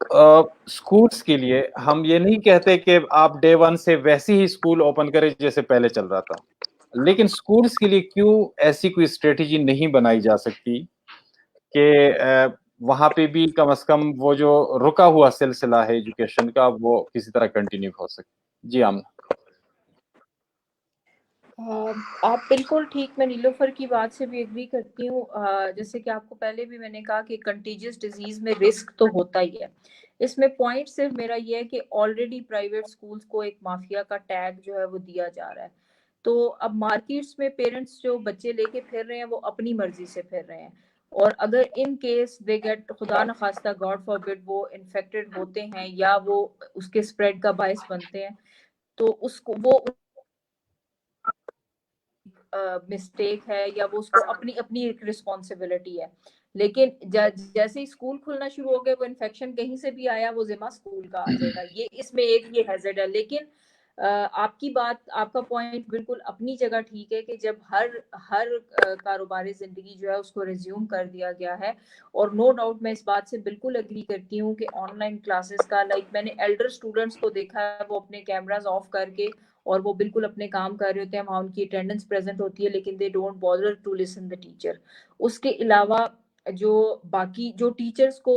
اسکولس کے لیے ہم یہ نہیں کہتے کہ آپ ڈے 1 سے ویسی ہی اسکول اوپن کریں جیسے پہلے چل رہا تھا, لیکن اسکولس کے لیے کیوں ایسی کوئی اسٹریٹجی نہیں بنائی جا سکتی کہ وہاں پہ بھی کم از کم وہ جو رکا ہوا سلسلہ ہے ایجوکیشن کا وہ کسی طرح کنٹینیو ہو سکے. جی آمنہ. آپ بالکل ٹھیک, میں نیلوفر کی بات سے بھی ایگری کرتی ہوں. جیسے کہ آپ کو پہلے بھی میں نے کہا کہ کنٹیجس ڈیزیز میں رسک تو ہوتا ہی ہے. اس میں پوائنٹ صرف میرا یہ ہے کہ آلریڈی پرائیویٹ اسکولس کو ایک مافیا کا ٹیگ جو ہے وہ دیا جا رہا ہے. تو اب مارکیٹس میں پیرنٹس جو بچے لے کے پھر رہے ہیں وہ اپنی مرضی سے پھر رہے ہیں, اور اگر ان کیس دے گیٹ, خدا نخواستہ گاڈ فاربڈ, وہ انفیکٹڈ ہوتے ہیں یا وہ اس کے اسپریڈ کا باعث بنتے ہیں, تو اس کو وہ مسٹیک ہے یا وہ اس کو اپنی ایک رسپانسبلٹی ہے. لیکن جیسے ہی اسکول کھلنا شروع ہو گئے, وہ انفیکشن کہیں سے بھی آیا وہ ذمہ اسکول کا آ جائے گا. یہ اس میں ایک یہ ہیزرڈ ہے. لیکن آپ کی بات, آپ کا پوائنٹ بالکل اپنی جگہ ٹھیک ہے کہ جب ہر کاروباری زندگی جو ہے اس کو ریزیوم کر دیا گیا ہے, اور نو ڈاؤٹ میں اس بات سے بالکل اگری کرتی ہوں کہ آن لائن کلاسز کا, لائک میں نے ایلڈر اسٹوڈنٹس کو دیکھا ہے وہ اپنے کیمراز آف کر کے اور وہ بالکل اپنے کام کر رہے ہوتے ہیں, وہاں ان کی اٹینڈنس پریزنٹ ہوتی ہے, لیکن they don't bother to listen the teacher. اس کے علاوہ جو باقی جو ٹیچرز کو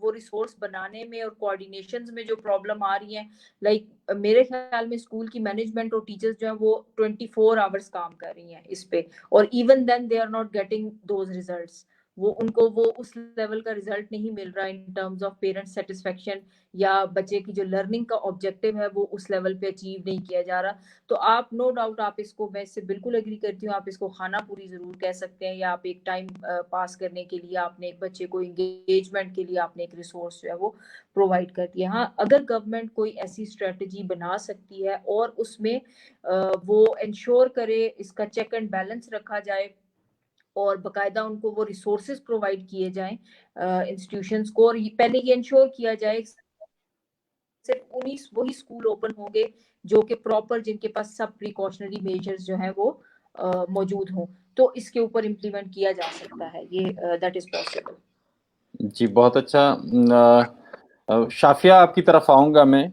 وہ ریسورس بنانے میں اور کوآرڈینیشنز میں جو پرابلم آ رہی ہیں, لائک میرے خیال میں اسکول کی مینجمنٹ اور ٹیچرز جو ہیں وہ 24 آورس کام کر رہی ہیں اس پہ, اور even then they are not getting those results. ان کو وہ اس لیول کا ریزلٹ نہیں مل رہا in terms of parent satisfaction, یا بچے کی جو لرننگ کا آبجیکٹو ہے وہ اس لیول پہ اچیو نہیں کیا جا رہا. تو آپ نو ڈاؤٹ آپ اس کو, میں اس سے بالکل اگری کرتی ہوں, آپ اس کو خانہ پوری ضرور کہہ سکتے ہیں, یا آپ ایک ٹائم پاس کرنے کے لیے آپ نے ایک بچے کو انگیجمنٹ کے لیے آپ نے ایک ریسورس جو ہے وہ پرووائڈ کر دیا. ہاں, اگر گورنمنٹ کوئی ایسی اسٹریٹجی بنا سکتی ہے اور اس میں وہ انشور کرے, اس کا چیک اینڈ بیلنس رکھا جائے اور باقاعدہ ان کو وہ ریسورسز پرووائڈ کیے جائیں انسٹیٹیوشنز کو, اور پہلے یہ انشور کیا جائے صرف وہی اسکول اوپن ہوں گے جو کہ پراپر, جن کے پاس سب پریکاشنری میجرز جو ہیں وہ موجود ہوں, تو اس کے اوپر امپلیمنٹ کیا جا سکتا ہے. یہ دیٹ از پاسبل. جی بہت اچھا. شافیہ, آپ کی طرف آؤں گا میں.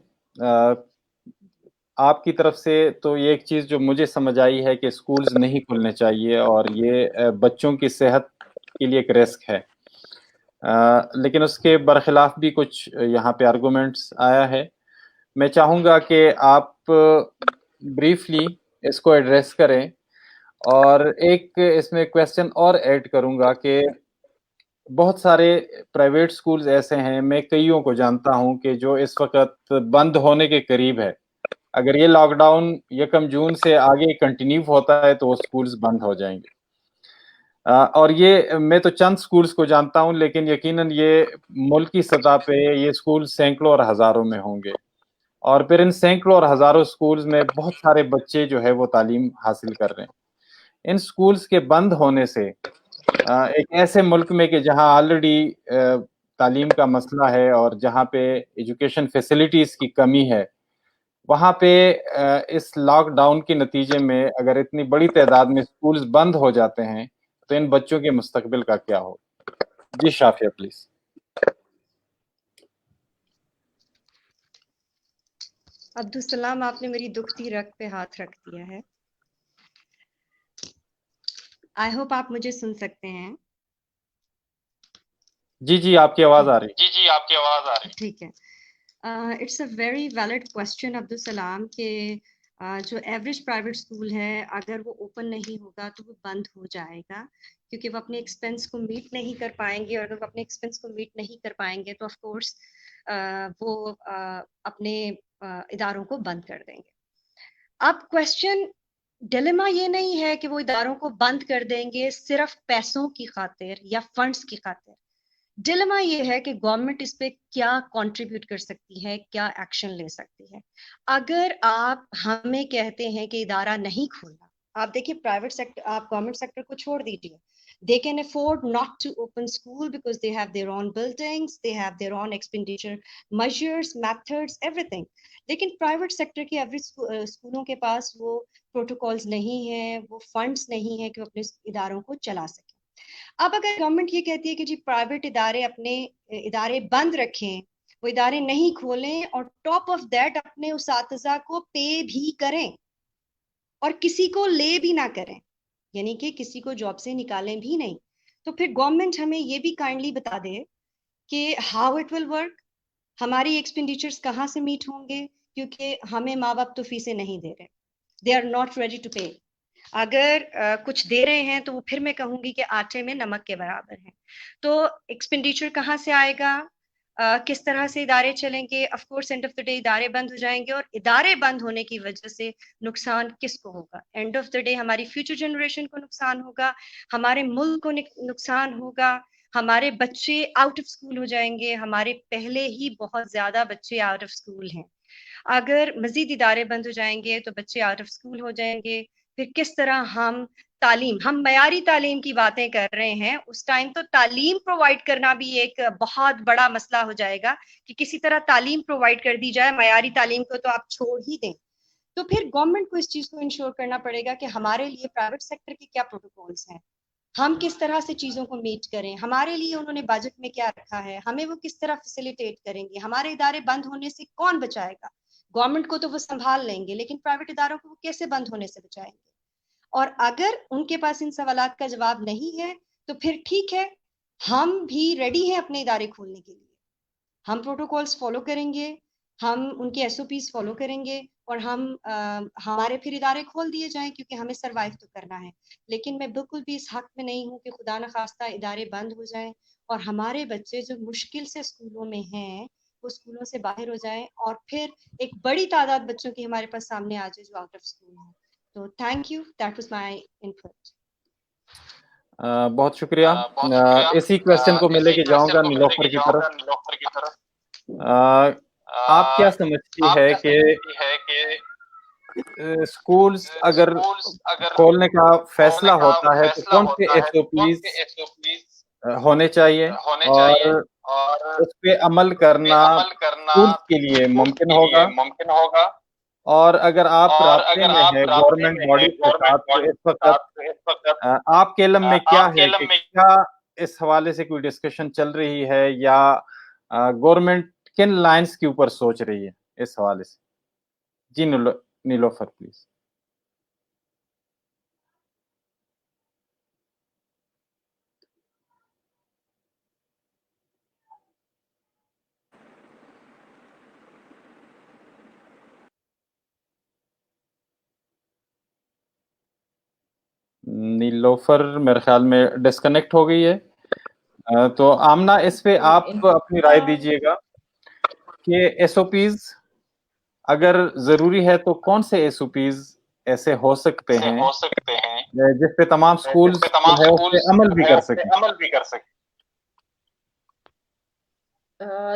آپ کی طرف سے تو یہ ایک چیز جو مجھے سمجھ آئی ہے کہ اسکولز نہیں کھلنے چاہیے, اور یہ بچوں کی صحت کے لیے ایک رسک ہے, لیکن اس کے برخلاف بھی کچھ یہاں پہ آرگومنٹس آیا ہے. میں چاہوں گا کہ آپ بریفلی اس کو ایڈریس کریں, اور ایک اس میں کویسچن اور ایڈ کروں گا کہ بہت سارے پرائیویٹ سکولز ایسے ہیں, میں کئیوں کو جانتا ہوں کہ جو اس وقت بند ہونے کے قریب ہے. اگر یہ لاک ڈاؤن 1 جون سے آگے کنٹینیو ہوتا ہے تو وہ سکولز بند ہو جائیں گے. اور یہ میں تو چند سکولز کو جانتا ہوں, لیکن یقیناً یہ ملک کی سطح پہ یہ سکول سینکڑوں اور ہزاروں میں ہوں گے, اور پھر ان سینکڑوں اور ہزاروں سکولز میں بہت سارے بچے جو ہے وہ تعلیم حاصل کر رہے ہیں. ان سکولز کے بند ہونے سے ایک ایسے ملک میں کہ جہاں آلریڈی تعلیم کا مسئلہ ہے اور جہاں پہ ایجوکیشن فیسلٹیز کی کمی ہے, وہاں پہ اس لاک ڈاؤن کے نتیجے میں اگر اتنی بڑی تعداد میں سکولز بند ہو جاتے ہیں تو ان بچوں کے مستقبل کا کیا ہو. جی شافیہ پلیز. عبدالسلام, آپ نے میری دکھتی رگ پہ ہاتھ رکھ دیا ہے. آئی ہوپ آپ مجھے سن سکتے ہیں. جی آپ کی آواز آ رہی. جی آپ کی آواز آ رہی. ٹھیک ہے. It's a very valid question Abdussalam, کہ جو ایوریج پرائیویٹ اسکول ہے اگر وہ اوپن نہیں ہوگا تو وہ بند ہو جائے گا, کیونکہ وہ اپنے ایکسپینس کو میٹ نہیں کر پائیں گے, اور اگر وہ اپنے ایکسپینس کو میٹ نہیں کر پائیں گے تو آف کورس وہ اپنے اداروں کو بند کر دیں گے. اب کوشچن ڈیلیما یہ نہیں ہے کہ وہ اداروں کو بند کر دیں گے صرف پیسوں کی خاطر یا فنڈز کی خاطر. ڈیلیما یہ ہے کہ گورنمنٹ اس پہ کیا کنٹریبیوٹ کر سکتی ہے, کیا ایکشن لے سکتی ہے. اگر آپ ہمیں کہتے ہیں کہ ادارہ نہیں کھولنا, آپ دیکھیں پرائیویٹ سیکٹر, آپ گورنمنٹ سیکٹر کو چھوڑ دیجیے, they can afford not to open school because they have their own buildings, they have their own expenditure measures, methods, everything. لیکن پرائیویٹ سیکٹر کی ایوریج اسکولوں کے پاس وہ پروٹوکولز نہیں ہیں, وہ فنڈز نہیں ہیں کہ وہ اپنے اداروں کو چلا سکیں. اب اگر گورنمنٹ یہ کہتی ہے کہ جی پرائیویٹ ادارے اپنے ادارے بند رکھیں, وہ ادارے نہیں کھولیں, اور ٹاپ آف دیٹ اپنے اساتذہ کو پے بھی کریں اور کسی کو لے بھی نہ کریں, یعنی کہ کسی کو جاب سے نکالیں بھی نہیں, تو پھر گورنمنٹ ہمیں یہ بھی کائنڈلی بتا دے کہ ہاؤ اٹ ول ورک, ہماری ایکسپینڈیچرز کہاں سے میٹ ہوں گے, کیونکہ ہمیں ماں باپ تو فیسیں نہیں دے رہے, they are not ready to pay. اگر کچھ دے رہے ہیں تو وہ پھر میں کہوں گی کہ آٹے میں نمک کے برابر ہے. تو ایکسپینڈیچر کہاں سے آئے گا, کس طرح سے ادارے چلیں گے؟ Of course and of the day ادارے بند ہو جائیں گے, اور ادارے بند ہونے کی وجہ سے نقصان کس کو ہوگا؟ اینڈ آف دا ڈے ہماری فیوچر جنریشن کو نقصان ہوگا, ہمارے ملک کو نقصان ہوگا, ہمارے بچے آؤٹ آف اسکول ہو جائیں گے. ہمارے پہلے ہی بہت زیادہ بچے آؤٹ آف اسکول ہیں, اگر مزید ادارے بند ہو جائیں گے تو بچے آؤٹ آف اسکول ہو جائیں گے. پھر کس طرح ہم معیاری تعلیم کی باتیں کر رہے ہیں, اس ٹائم تو تعلیم پرووائڈ کرنا بھی ایک بہت بڑا مسئلہ ہو جائے گا کہ کسی طرح تعلیم پرووائڈ کر دی جائے. معیاری تعلیم کو تو آپ چھوڑ ہی دیں. تو پھر گورنمنٹ کو اس چیز کو انشور کرنا پڑے گا کہ ہمارے لیے پرائیویٹ سیکٹر کے کیا پروٹوکولز ہیں, ہم کس طرح سے چیزوں کو میٹ کریں, ہمارے لیے انہوں نے بجٹ میں کیا رکھا ہے, ہمیں وہ کس طرح فیسیلیٹیٹ کریں گے, ہمارے ادارے بند ہونے سے کون بچائے گا. گورنمنٹ کو تو وہ سنبھال لیں گے, لیکن پرائیویٹ اداروں کو وہ کیسے بند ہونے سے بچائیں گے؟ اور اگر ان کے پاس ان سوالات کا جواب نہیں ہے تو پھر ٹھیک ہے, ہم بھی ریڈی ہیں اپنے ادارے کھولنے کے لیے. ہم پروٹوکولز فالو کریں گے, ہم ان کے ایس او پیز فالو کریں گے, اور ہمارے پھر ادارے کھول دیے جائیں, کیونکہ ہمیں سروائیو تو کرنا ہے. لیکن میں بالکل بھی اس حق میں نہیں ہوں کہ خدا نخواستہ ادارے بند ہو جائیں اور ہمارے بچے جو مشکل سے اسکولوں میں ہیں وہ اسکولوں سے باہر ہو جائیں, اور پھر ایک بڑی تعداد بچوں کی ہمارے پاس سامنے آ جائے جو آؤٹ آف اسکول ہیں. تو thank you, that was my input. بہت شکریہ. اسی کوشچن کو میں لے کے جاؤں گا نیلوفر کی طرف. آپ کیا سمجھتی ہے کہ اسکولز اگر کھولنے کا فیصلہ ہوتا ہے تو کون سے ایس او پیز ہونے چاہیے, اور اس پہ عمل کرنا اسکولز کے لیے ممکن ہوگا؟ اور اگر آپ رابطے میں ہیں گورنمنٹ باڈیز کے ساتھ تو اس وقت آپ کے علم میں کیا ہے کہ کیا اس حوالے سے کوئی ڈسکشن چل رہی ہے, یا گورنمنٹ کن لائنز کے اوپر سوچ رہی ہے اس حوالے سے؟ جی نیلوفر پلیز. نیلوفر میرے خیال میں ڈسکنیکٹ ہو گئی ہے. تو آمنہ اس پہ آپ اپنی رائے دیجئے گا کہ ایس او پیز اگر ضروری ہے تو کون سے ایس او پیز ایسے ہو سکتے ہیں جس پہ تمام سکولز جو ہے اس پہ عمل بھی کر سکیں؟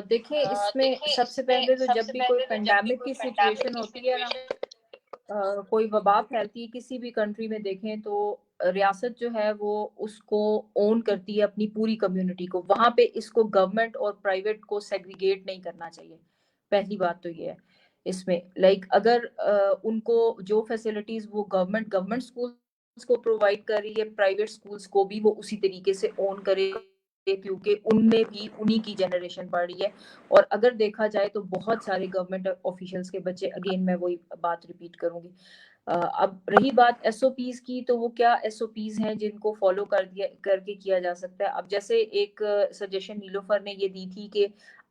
دیکھیں اس میں سب سے پہلے تو جب بھی کوئی پینڈیمک کی سچویشن ہوتی ہے نا, کوئی وبا پھیلتی ہے کسی بھی کنٹری میں, دیکھیں تو ریاست جو ہے وہ اس کو اون کرتی ہے اپنی پوری کمیونٹی کو. وہاں پہ اس کو گورنمنٹ اور پرائیویٹ کو سیگریگیٹ نہیں کرنا چاہیے. پہلی بات تو یہ ہے اس میں, اگر ان کو جو فیسلٹیز وہ گورنمنٹ اسکولز کو پرووائڈ کر رہی ہے, پرائیویٹ اسکولز کو بھی وہ اسی طریقے سے اون کرے, کیونکہ ان میں بھی انہی کی جنریشن پڑھ رہی ہے. اور اگر دیکھا جائے تو بہت سارے گورنمنٹ آفیشلز کے بچے, اگین میں وہی بات ریپیٹ کروں گی. اب رہی بات ایس او پیز کی, تو وہ کیا ایس او پیز ہیں جن کو فالو کر کے کیا جا سکتا ہے. اب جیسے ایک سجیشن نیلوفر نے یہ دی تھی کہ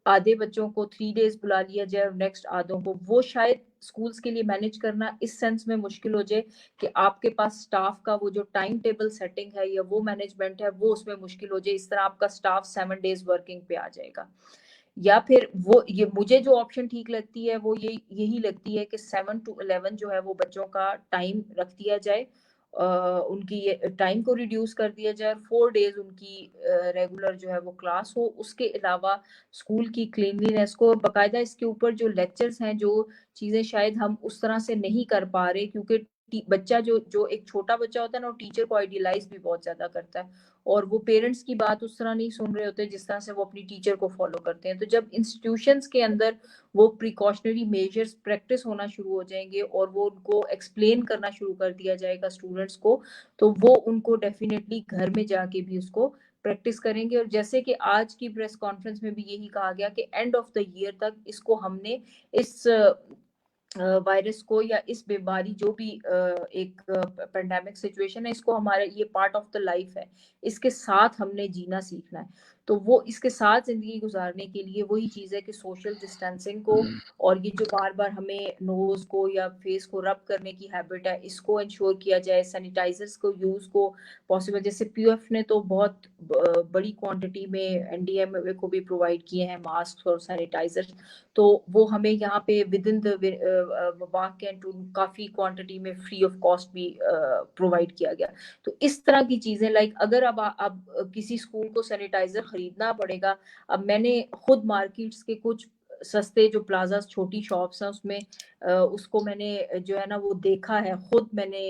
آدھے بچوں کو 3 days بلا لیا جائے اور نیکسٹ آدھوں کو, وہ شاید اسکولز کے لیے مینیج کرنا اس سینس میں مشکل ہو جائے کہ آپ کے پاس سٹاف کا وہ جو ٹائم ٹیبل سیٹنگ ہے یا وہ مینجمنٹ ہے وہ اس میں مشکل ہو جائے. اس طرح آپ کا سٹاف 7 days ورکنگ پہ آ جائے گا. یا پھر وہ یہ مجھے جو آپشن ٹھیک لگتی ہے وہ یہی لگتی ہے کہ 7 to 11 جو ہے وہ بچوں کا ٹائم رکھ دیا جائے, ان کی ٹائم کو ریڈیوس کر دیا جائے, 4 days ان کی ریگولر جو ہے وہ کلاس ہو. اس کے علاوہ اسکول کی کلینلینس کو باقاعدہ اس کے اوپر جو لیکچرز ہیں, جو چیزیں شاید ہم اس طرح سے نہیں کر پا رہے, کیونکہ بچہ جو ایک چھوٹا بچہ ہوتا ہے نا, وہ ٹیچر کو آئیڈیلائز بھی بہت زیادہ کرتا ہے, اور وہ پیرنٹس کی بات اس طرح نہیں سن رہے ہوتے جس طرح سے وہ اپنی ٹیچر کو فالو کرتے ہیں. تو جب انسٹیٹیوشنز کے اندر وہ پریکاشنری میجرز پریکٹس ہونا شروع ہو جائیں گے اور وہ ان کو ایکسپلین کرنا شروع کر دیا جائے گا اسٹوڈنٹس کو, تو وہ ان کو ڈیفینیٹلی گھر میں جا کے بھی اس کو پریکٹس کریں گے. اور جیسے کہ آج کی پریس کانفرنس میں بھی یہی کہا گیا کہ اینڈ آف دا ایئر تک اس کو ہم نے اس وائرس کو یا اس بیماری جو بھی ایک پینڈیمک سچویشن ہے, اس کو ہمارا یہ پارٹ آف دا لائف ہے, اس کے ساتھ ہم نے جینا سیکھنا ہے. تو وہ اس کے ساتھ زندگی گزارنے کے لیے وہی چیز ہے کہ سوشل ڈسٹینسنگ کو, اور یہ جو بار بار ہمیں نوز کو یا فیس کو رب کرنے کی ہیبٹ ہے, اس کو انشور کیا جائے. سینیٹائزرز کو یوز کو پاسبل, جیسے پی او ایف نے تو بہت بڑی کوانٹٹی میں این ڈی ایم اے کو بھی پرووائڈ کیے ہیں ماسک اور سینیٹائزر, تو وہ ہمیں یہاں پہ ود ان وبا کینٹ کافی کوانٹٹی میں فری آف کاسٹ بھی پرووائڈ کیا گیا. تو اس طرح کی چیزیں لائک اگر اب کسی اسکول کو سینیٹائزر خریدنا پڑے گا, اب میں نے خود مارکیٹس کے کچھ سستے جو پلازاز چھوٹی شاپس ہیں اس میں اس کو میں نے جو ہے نا وہ دیکھا ہے, خود میں نے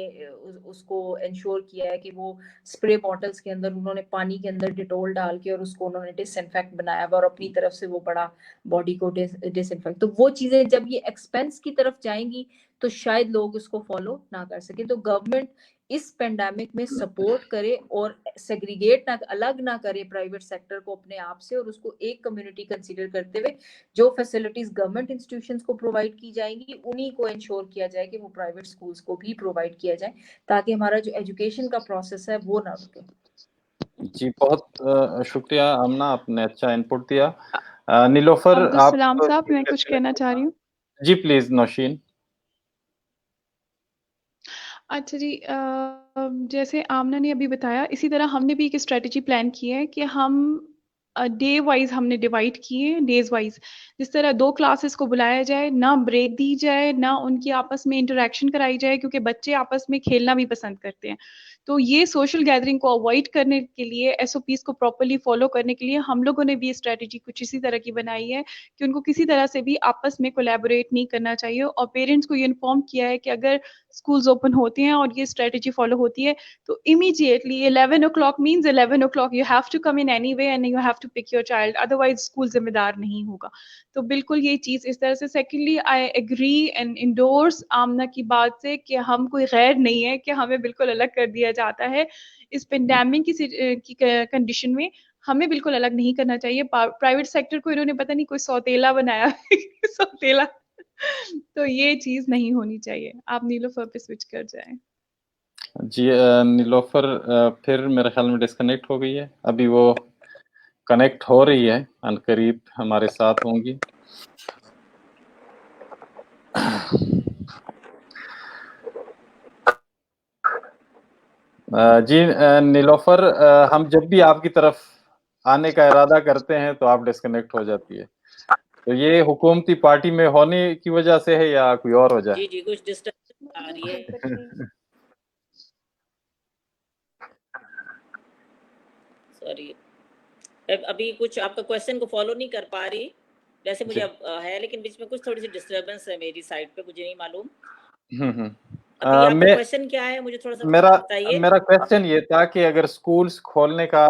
اس کو انشور کیا ہے کہ وہ اسپرے بوٹلز کے اندر انہوں نے پانی کے اندر ڈیٹول ڈال کے اور اس کو انہوں نے ڈس انفیکٹ بنایا ہوا, اور اپنی طرف سے وہ بڑا باڈی کو ڈس انفیکٹ. تو وہ چیزیں جب یہ ایکسپینس کی طرف جائیں گی تو شاید لوگ اس کو فالو نہ کر سکیں. تو گورنمنٹ اس پینڈیمک میں سپورٹ کرے اور سیگریگیٹ الگ نہ کرے پرائیویٹ سیکٹر کو اپنے آپ سے, اور اس کو ایک کمیونٹی کنسیڈر کرتے ہوئے جو فیسلٹیز گورنمنٹ انسٹیٹیوشنز کو پرووائڈ کی جائیں گی انہی کو انشور کیا جائے کہ وہ پرائیویٹ سکولز کو بھی پرووائڈ کیا جائے, تاکہ ہمارا جو ایجوکیشن کا پروسیس ہے وہ نہ رکے. جی بہت شکریہ آمنہ, آپ نے اچھا انپٹ دیا. نیلوفر آپ عبدالسلام صاحب, میں کچھ کہنا چاہ رہی ہوں. جی پلیز نوشین. اچھا جی, جیسے آمنہ نے ابھی بتایا اسی طرح ہم نے بھی ایک اسٹریٹجی پلان کی ہے کہ ہم ڈے وائز ہم نے ڈیوائڈ کیے, ڈیز وائز جس طرح 2 کلاسز کو بلایا جائے, نہ بریک دی جائے, نہ ان کی آپس میں انٹریکشن کرائی جائے, کیونکہ بچے آپس میں کھیلنا بھی پسند کرتے ہیں. تو یہ سوشل گیدرنگ کو اوائڈ کرنے کے لیے, ایس او پیز کو پراپرلی فالو کرنے کے لیے ہم لوگوں نے بھی اسٹریٹجی کچھ اسی طرح کی بنائی ہے کہ ان کو کسی طرح سے بھی آپس میں کولیبوریٹ نہیں کرنا چاہیے, اور پیرنٹس کو یہ انفارم کیا ہے کہ اگر اسکولز اوپن ہوتے ہیں اور یہ اسٹریٹجی فالو ہوتی ہے تو immediately 11 o'clock means 11 o'clock you have to come in anyway and you have to pick your child, otherwise school ذمہ دار نہیں ہوگا. تو بالکل یہ چیز اس طرح سے. Secondly I agree and endorse Amna کی بات سے کہ ہم کوئی غیر نہیں ہے کہ ہمیں بالکل الگ کر دیا جاتا ہے اس پینڈیمک کی کنڈیشن میں. ہمیں بالکل الگ نہیں کرنا چاہیے. پرائیویٹ سیکٹر کو انہوں نے پتہ نہیں کوئی سوتیلا بنایا سوتیلا, تو یہ چیز نہیں ہونی چاہیے. آپ نیلوفر پہ سوئچ کر جائیں. جی نیلوفر پھر میرے خیال میں ڈسکنیکٹ ہو گئی ہے, ابھی وہ کنیکٹ ہو رہی ہے, عنقریب ہمارے ساتھ ہوں گی. جی نیلوفر, ہم جب بھی آپ کی طرف آنے کا ارادہ کرتے ہیں تو آپ ڈسکنیکٹ ہو جاتی ہے, تو یہ حکومتی پارٹی میں ہونے کی وجہ سے ہے یا کوئی اور وجہ ہے؟ جی کچھ ڈسٹربنس آ رہی ہے, سوری. ابھی کچھ آپ کا کوشچن کو فالو نہیں کر پا رہی, ویسے مجھے اب ہے, لیکن بیچ میں کچھ تھوڑی سی ڈسٹربنس ہے میری سائڈ پہ, مجھے نہیں معلوم. ابھی آپ کا کوشچن کیا ہے, مجھے تھوڑا سا بتائیے. میرا کوشچن یہ تھا کہ اگر اسکولس کھولنے کا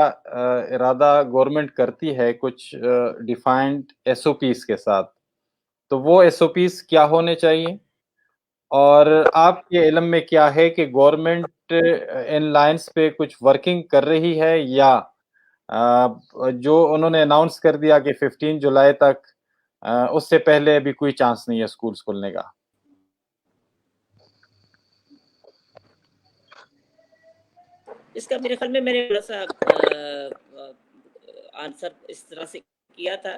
ارادہ گورنمنٹ کرتی ہے کچھ ڈیفائنڈ ایس او پیز کے ساتھ, تو وہ ایس او پیز کیا ہونے چاہیے, اور آپ کے علم میں کیا ہے کہ گورنمنٹ ان لائنس پہ کچھ ورکنگ کر رہی ہے, یا جو انہوں نے اناؤنس کر دیا کہ 15 جولائی تک, اس سے پہلے ابھی کوئی چانس نہیں ہے اسکولس کھلنے کا؟ اس کا میرے خیال میں نے تھوڑا سا آنسر اس طرح سے کیا تھا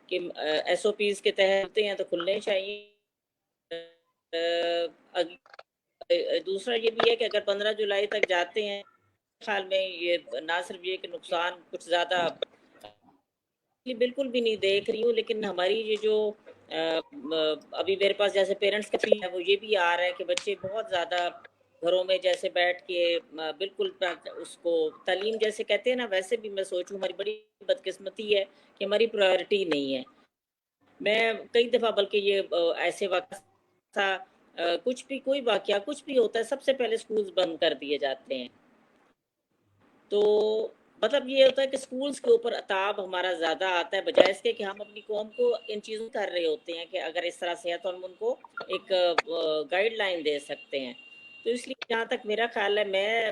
کہ ایس او پیز کے تحت ہوتے ہیں تو کھلنے چاہیے. دوسرا یہ بھی ہے کہ اگر 15 جولائی تک جاتے ہیں, خیال میں یہ نہ صرف یہ کہ نقصان کچھ زیادہ بالکل بھی نہیں دیکھ رہی ہوں، لیکن ہماری یہ جو ابھی میرے پاس جیسے پیرنٹس کا فیل ہے وہ یہ بھی آ رہا ہے کہ بچے بہت زیادہ گھروں میں جیسے بیٹھ کے بالکل اس کو تعلیم جیسے کہتے ہیں نا، ویسے بھی میں سوچوں ہماری بڑی بدقسمتی ہے کہ ہماری پرائرٹی نہیں ہے. میں کئی دفعہ بلکہ یہ ایسے وقت تھا کچھ بھی کوئی واقعہ کچھ بھی ہوتا ہے سب سے پہلے سکولز بند کر دیے جاتے ہیں. تو مطلب یہ ہوتا ہے کہ سکولز کے اوپر عتاب ہمارا زیادہ آتا ہے بجائے اس کے کہ ہم اپنی قوم کو ان چیزوں کر رہے ہوتے ہیں کہ اگر اس طرح سے ہے تو ہم ان کو ایک گائیڈ لائن دے سکتے ہیں. تو اس لیے جہاں تک میرا خیال ہے میں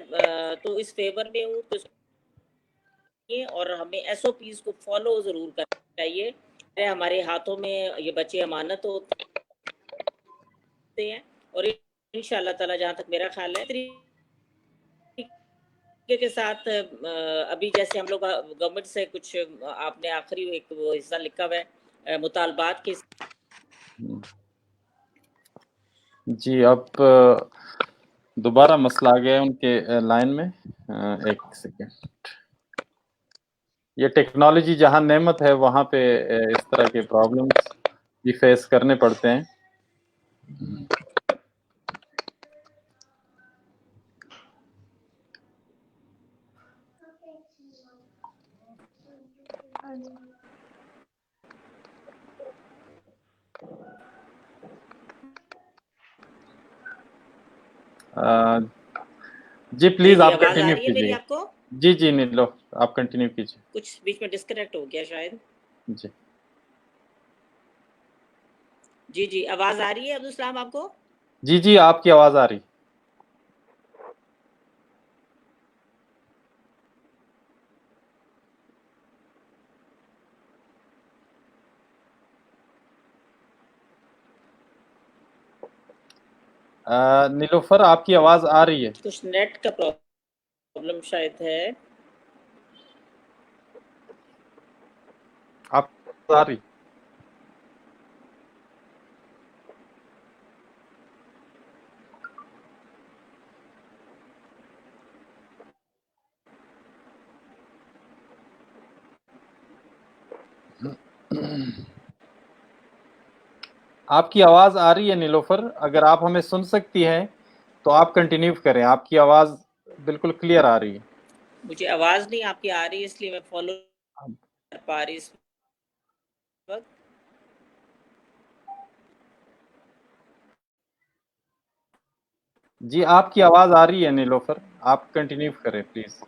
تو اس فیور میں ہوں تو اور ہمیں ایس او پیز کو فالو ضرور کرنا چاہیے. ہمارے ہاتھوں میں یہ بچے امانت ہوتے ہیں اور ان شاء اللہ تعالیٰ جہاں تک میرا خیال ہے کے ساتھ ابھی جیسے ہم لوگ گورنمنٹ سے کچھ آپ نے آخری ایک وہ حصہ لکھا ہوا ہے مطالبات کے. جی اب دوبارہ مسئلہ آ گیا ہے ان کے لائن میں. ایک سیکنڈ. یہ ٹیکنالوجی جہاں نعمت ہے وہاں پہ اس طرح کے پرابلمس بھی فیس کرنے پڑتے ہیں. جی پلیز آپ آواز آ کنٹینیو رہی ہے میری کیجیے. آپ کو؟ جی جی نہیں لو آپ کنٹینیو کیجیے. کچھ بیچ میں ڈسکنیکٹ ہو گیا شاید. جی جی جی آواز آ رہی ہے عبدالسلام آپ کو؟ جی جی آپ کی آواز آ رہی. نیلوفر آپ کی آواز آ رہی ہے. کچھ نیٹ کا پرابلم شاید ہے. آپ آ رہی. آپ کی آواز آ رہی ہے نیلوفر. اگر آپ ہمیں سن سکتی ہیں تو آپ کنٹینیو کریں. آپ کی آواز بالکل کلیئر آ رہی ہے. مجھے آواز نہیں آپ کی آ رہی اس لیے میں فالو کر پا رہی اس وقت. جی آپ کی آواز آ رہی ہے نیلوفر. آپ کنٹینیو کریں پلیز.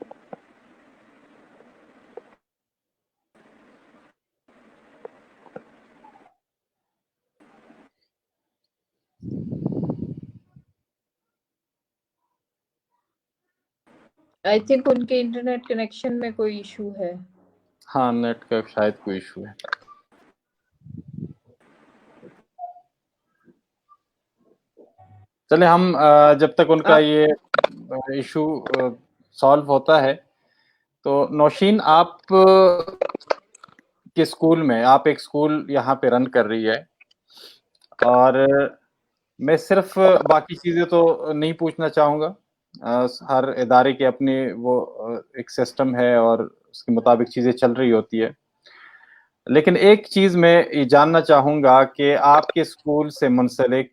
آئی تھنک ان کے انٹرنیٹ کنیکشن میں کوئی ایشو ہے. ہاں نیٹ کا شاید کوئی ایشو ہے. چلے ہم جب تک ان کا یہ ایشو سالو ہوتا ہے تو نوشین آپ کے اسکول میں آپ ایک اسکول یہاں پہ رن کر رہی ہے اور میں صرف باقی چیزیں تو نہیں پوچھنا چاہوں گا. ہر ادارے کے اپنے وہ ایک سسٹم ہے اور اس کے مطابق چیزیں چل رہی ہوتی ہے. لیکن ایک چیز میں یہ جاننا چاہوں گا کہ آپ کے اسکول سے منسلک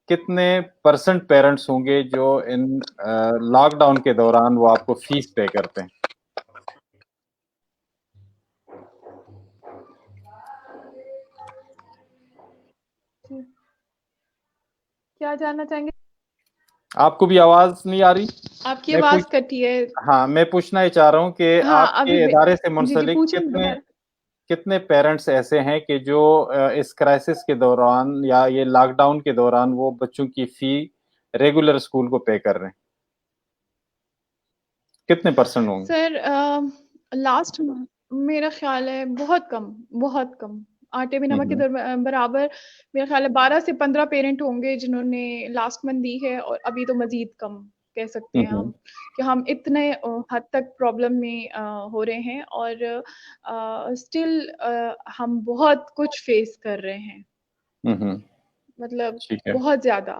کتنے % پیرنٹس ہوں گے جو ان لاک ڈاؤن کے دوران وہ آپ کو فیس پے کرتے ہیں؟ کیا جاننا چاہیں گے؟ آپ کو بھی آواز نہیں آ رہی؟ آپ کی آواز کٹی ہے. ہاں میں پوچھنا ہی چاہ رہا ہوں کہ آپ کے ادارے سے منسلک کتنے پیرنٹس ایسے ہیں کہ جو اس کرائسس کے دوران یا یہ لاک ڈاؤن کے دوران وہ بچوں کی فی ریگولر اسکول کو پے کر رہے ہیں؟ کتنے % ہوں گے؟ سر لاسٹ میرا خیال ہے بہت کم آٹے میں نمک کے برابر میرا خیال ہے 12 سے 15 پیرنٹ ہوں گے جنہوں نے لاسٹ منتھ دی ہے. اور ابھی تو مزید کم کہہ سکتے ہیں ہم کہ ہم اتنے حد تک پرابلم میں ہو رہے ہیں اور اسٹل ہم بہت کچھ فیس کر رہے ہیں. مطلب بہت زیادہ.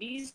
20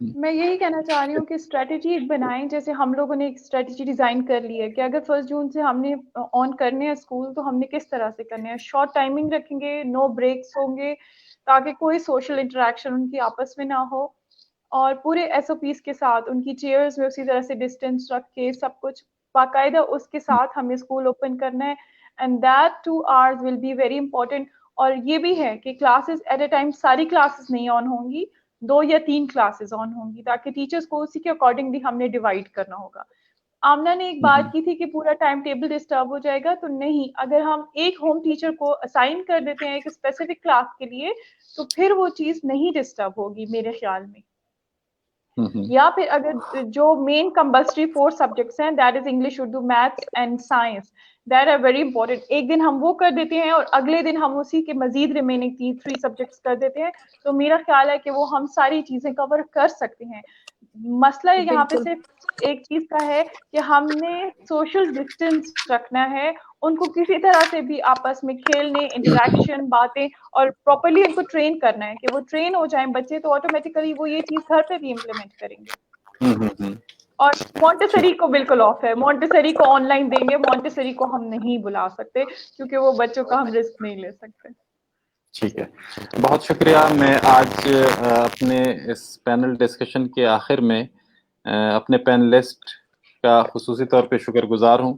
میں یہی کہنا چاہ رہی ہوں کہ اسٹریٹجی ایک بنائیں. جیسے ہم لوگوں نے ایک اسٹریٹجی ڈیزائن کر لی ہے کہ اگر 1 جون سے ہم نے آن کرنے ہیں اسکول تو ہم نے کس طرح سے کرنے ہیں. شارٹ ٹائمنگ رکھیں گے, نو بریکس ہوں گے تاکہ کوئی سوشل انٹریکشن ان کی آپس میں نہ ہو, اور پورے ایس او پیز کے ساتھ ان کی چیئرز میں اسی طرح سے ڈسٹینس رکھ کے سب کچھ باقاعدہ اس کے ساتھ ہمیں اسکول اوپن کرنا ہے. And that 2 hours will be very important. اور یہ بھی ہے کہ کلاسز ایٹ اے ٹائم ساری کلاسز نہیں آن ہوں گی, 2 یا 3 کلاسز آن ہوں گی تاکہ ٹیچرس کو اسی کے اکارڈنگلی ہم نے ڈیوائڈ کرنا ہوگا. آمنہ نے ایک بات کی تھی کہ پورا ٹائم ٹیبل ڈسٹرب ہو جائے گا, تو نہیں, اگر ہم ایک ہوم ٹیچر کو اسائن کر دیتے ہیں ایک اسپیسیفک کلاس کے لیے تو پھر وہ چیز نہیں ڈسٹرب ہوگی میرے خیال میں. یا پھر اگر جو مین کمپلسری 4 سبجیکٹس ہیں, that is English, Urdu, maths and science, that are very important, ایک دن ہم وہ کر دیتے ہیں اور اگلے دن ہم اسی کے مزید ریمیننگ 3 سبجیکٹس کر دیتے ہیں, تو میرا خیال ہے کہ وہ ہم ساری چیزیں کور کر سکتے ہیں. مسئلہ یہاں پہ صرف ایک چیز کا ہے کہ ہم نے سوشل ڈسٹینس رکھنا ہے, ان کو کسی طرح سے بھی آپس میں کھیلنے, انٹریکشن, باتیں, اور پراپرلی ان کو ٹرین کرنا ہے کہ وہ ٹرین ہو جائیں بچے تو آٹومیٹیکلی وہ یہ چیز گھر پہ بھی امپلیمنٹ کریں گے. اور مونٹیسری کو بالکل آف ہے, مونٹیسری کو آن لائن دیں گے, مونٹیسری کو ہم نہیں بلا سکتے کیونکہ وہ بچوں کا ہم رسک نہیں لے سکتے. ٹھیک ہے, بہت شکریہ. میں آج اپنے اس پینل ڈسکشن کے آخر میں اپنے پینلسٹ کا خصوصی طور پہ شکر گزار ہوں.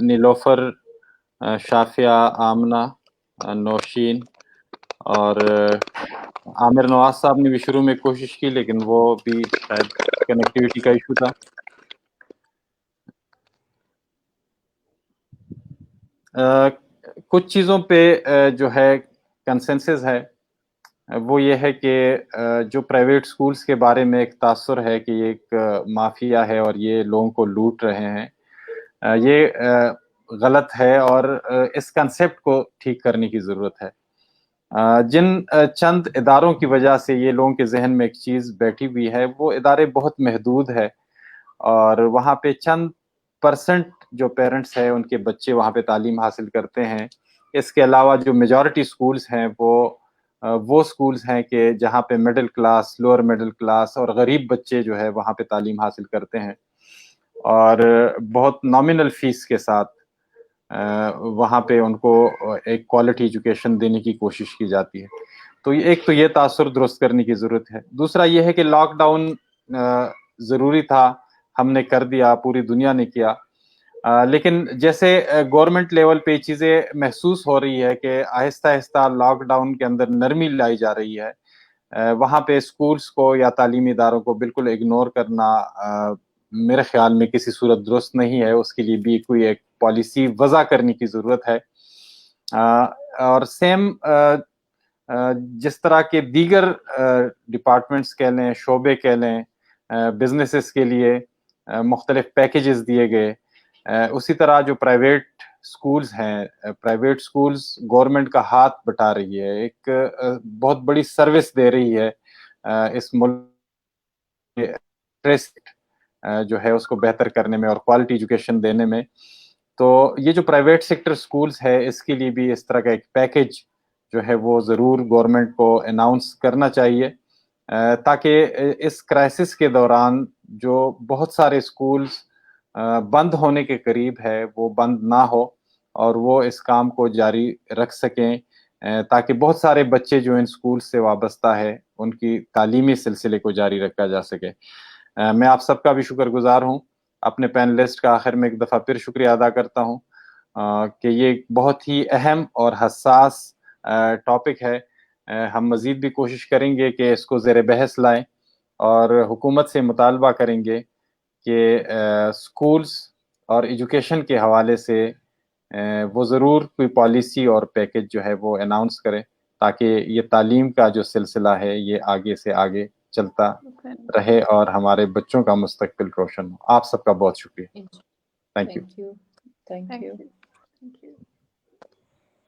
نیلوفر, شافیہ, آمنہ, نوشین اور عامر نواز صاحب نے بھی شروع میں کوشش کی لیکن وہ بھی شاید کنیکٹیوٹی کا ایشو تھا. کچھ چیزوں پہ جو ہے کنسنسس ہے وہ یہ ہے کہ جو پرائیویٹ سکولز کے بارے میں ایک تاثر ہے کہ یہ ایک مافیا ہے اور یہ لوگوں کو لوٹ رہے ہیں, یہ غلط ہے اور اس کنسیپٹ کو ٹھیک کرنے کی ضرورت ہے. جن چند اداروں کی وجہ سے یہ لوگوں کے ذہن میں ایک چیز بیٹھی ہوئی ہے, وہ ادارے بہت محدود ہے اور وہاں پہ چند % جو پیرنٹس ہیں ان کے بچے وہاں پہ تعلیم حاصل کرتے ہیں. اس کے علاوہ جو میجورٹی سکولز ہیں وہ سکولز ہیں کہ جہاں پہ middle class, lower middle class اور غریب بچے جو ہے وہاں پہ تعلیم حاصل کرتے ہیں اور بہت نامنل فیس کے ساتھ وہاں پہ ان کو ایک کوالٹی ایجوکیشن دینے کی کوشش کی جاتی ہے. تو ایک تو یہ تاثر درست کرنے کی ضرورت ہے. دوسرا یہ ہے کہ لاک ڈاؤن ضروری تھا, ہم نے کر دیا, پوری دنیا نے کیا, لیکن جیسے گورنمنٹ لیول پہ چیزیں محسوس ہو رہی ہے کہ آہستہ آہستہ لاک ڈاؤن کے اندر نرمی لائی جا رہی ہے, وہاں پہ اسکولز کو یا تعلیمی اداروں کو بالکل اگنور کرنا میرے خیال میں کسی صورت درست نہیں ہے. اس کے لیے بھی کوئی ایک پالیسی وضع کرنے کی ضرورت ہے. اور سیم جس طرح کے دیگر ڈپارٹمنٹس کہہ لیں, شعبے کہہ لیں, بزنسز کے لیے مختلف پیکیجز دیے گئے, اسی طرح جو پرائیویٹ سکولز ہیں, پرائیویٹ سکولز گورنمنٹ کا ہاتھ بٹا رہی ہے, ایک بہت بڑی سروس دے رہی ہے اس ملک جو ہے اس کو بہتر کرنے میں اور کوالٹی ایجوکیشن دینے میں. تو یہ جو پرائیویٹ سیکٹر سکولز ہے اس کے لیے بھی اس طرح کا ایک پیکیج جو ہے وہ ضرور گورنمنٹ کو اناؤنس کرنا چاہیے تاکہ اس کرائسس کے دوران جو بہت سارے سکولز بند ہونے کے قریب ہے وہ بند نہ ہو اور وہ اس کام کو جاری رکھ سکیں تاکہ بہت سارے بچے جو ان سکول سے وابستہ ہے ان کی تعلیمی سلسلے کو جاری رکھا جا سکے. میں آپ سب کا بھی شکر گزار ہوں. اپنے پینلسٹ کا آخر میں ایک دفعہ پھر شکریہ ادا کرتا ہوں کہ یہ بہت ہی اہم اور حساس ٹاپک ہے. ہم مزید بھی کوشش کریں گے کہ اس کو زیر بحث لائیں اور حکومت سے مطالبہ کریں گے کہ سکولز اور ایجوکیشن کے حوالے سے وہ ضرور کوئی پالیسی اور پیکیج جو ہے وہ اناؤنس کرے تاکہ یہ تعلیم کا جو سلسلہ ہے یہ آگے سے آگے چلتا رہے اور ہمارے بچوں کا مستقبل روشن ہو. آپ سب کا بہت شکریہ. Thank you. Thank you.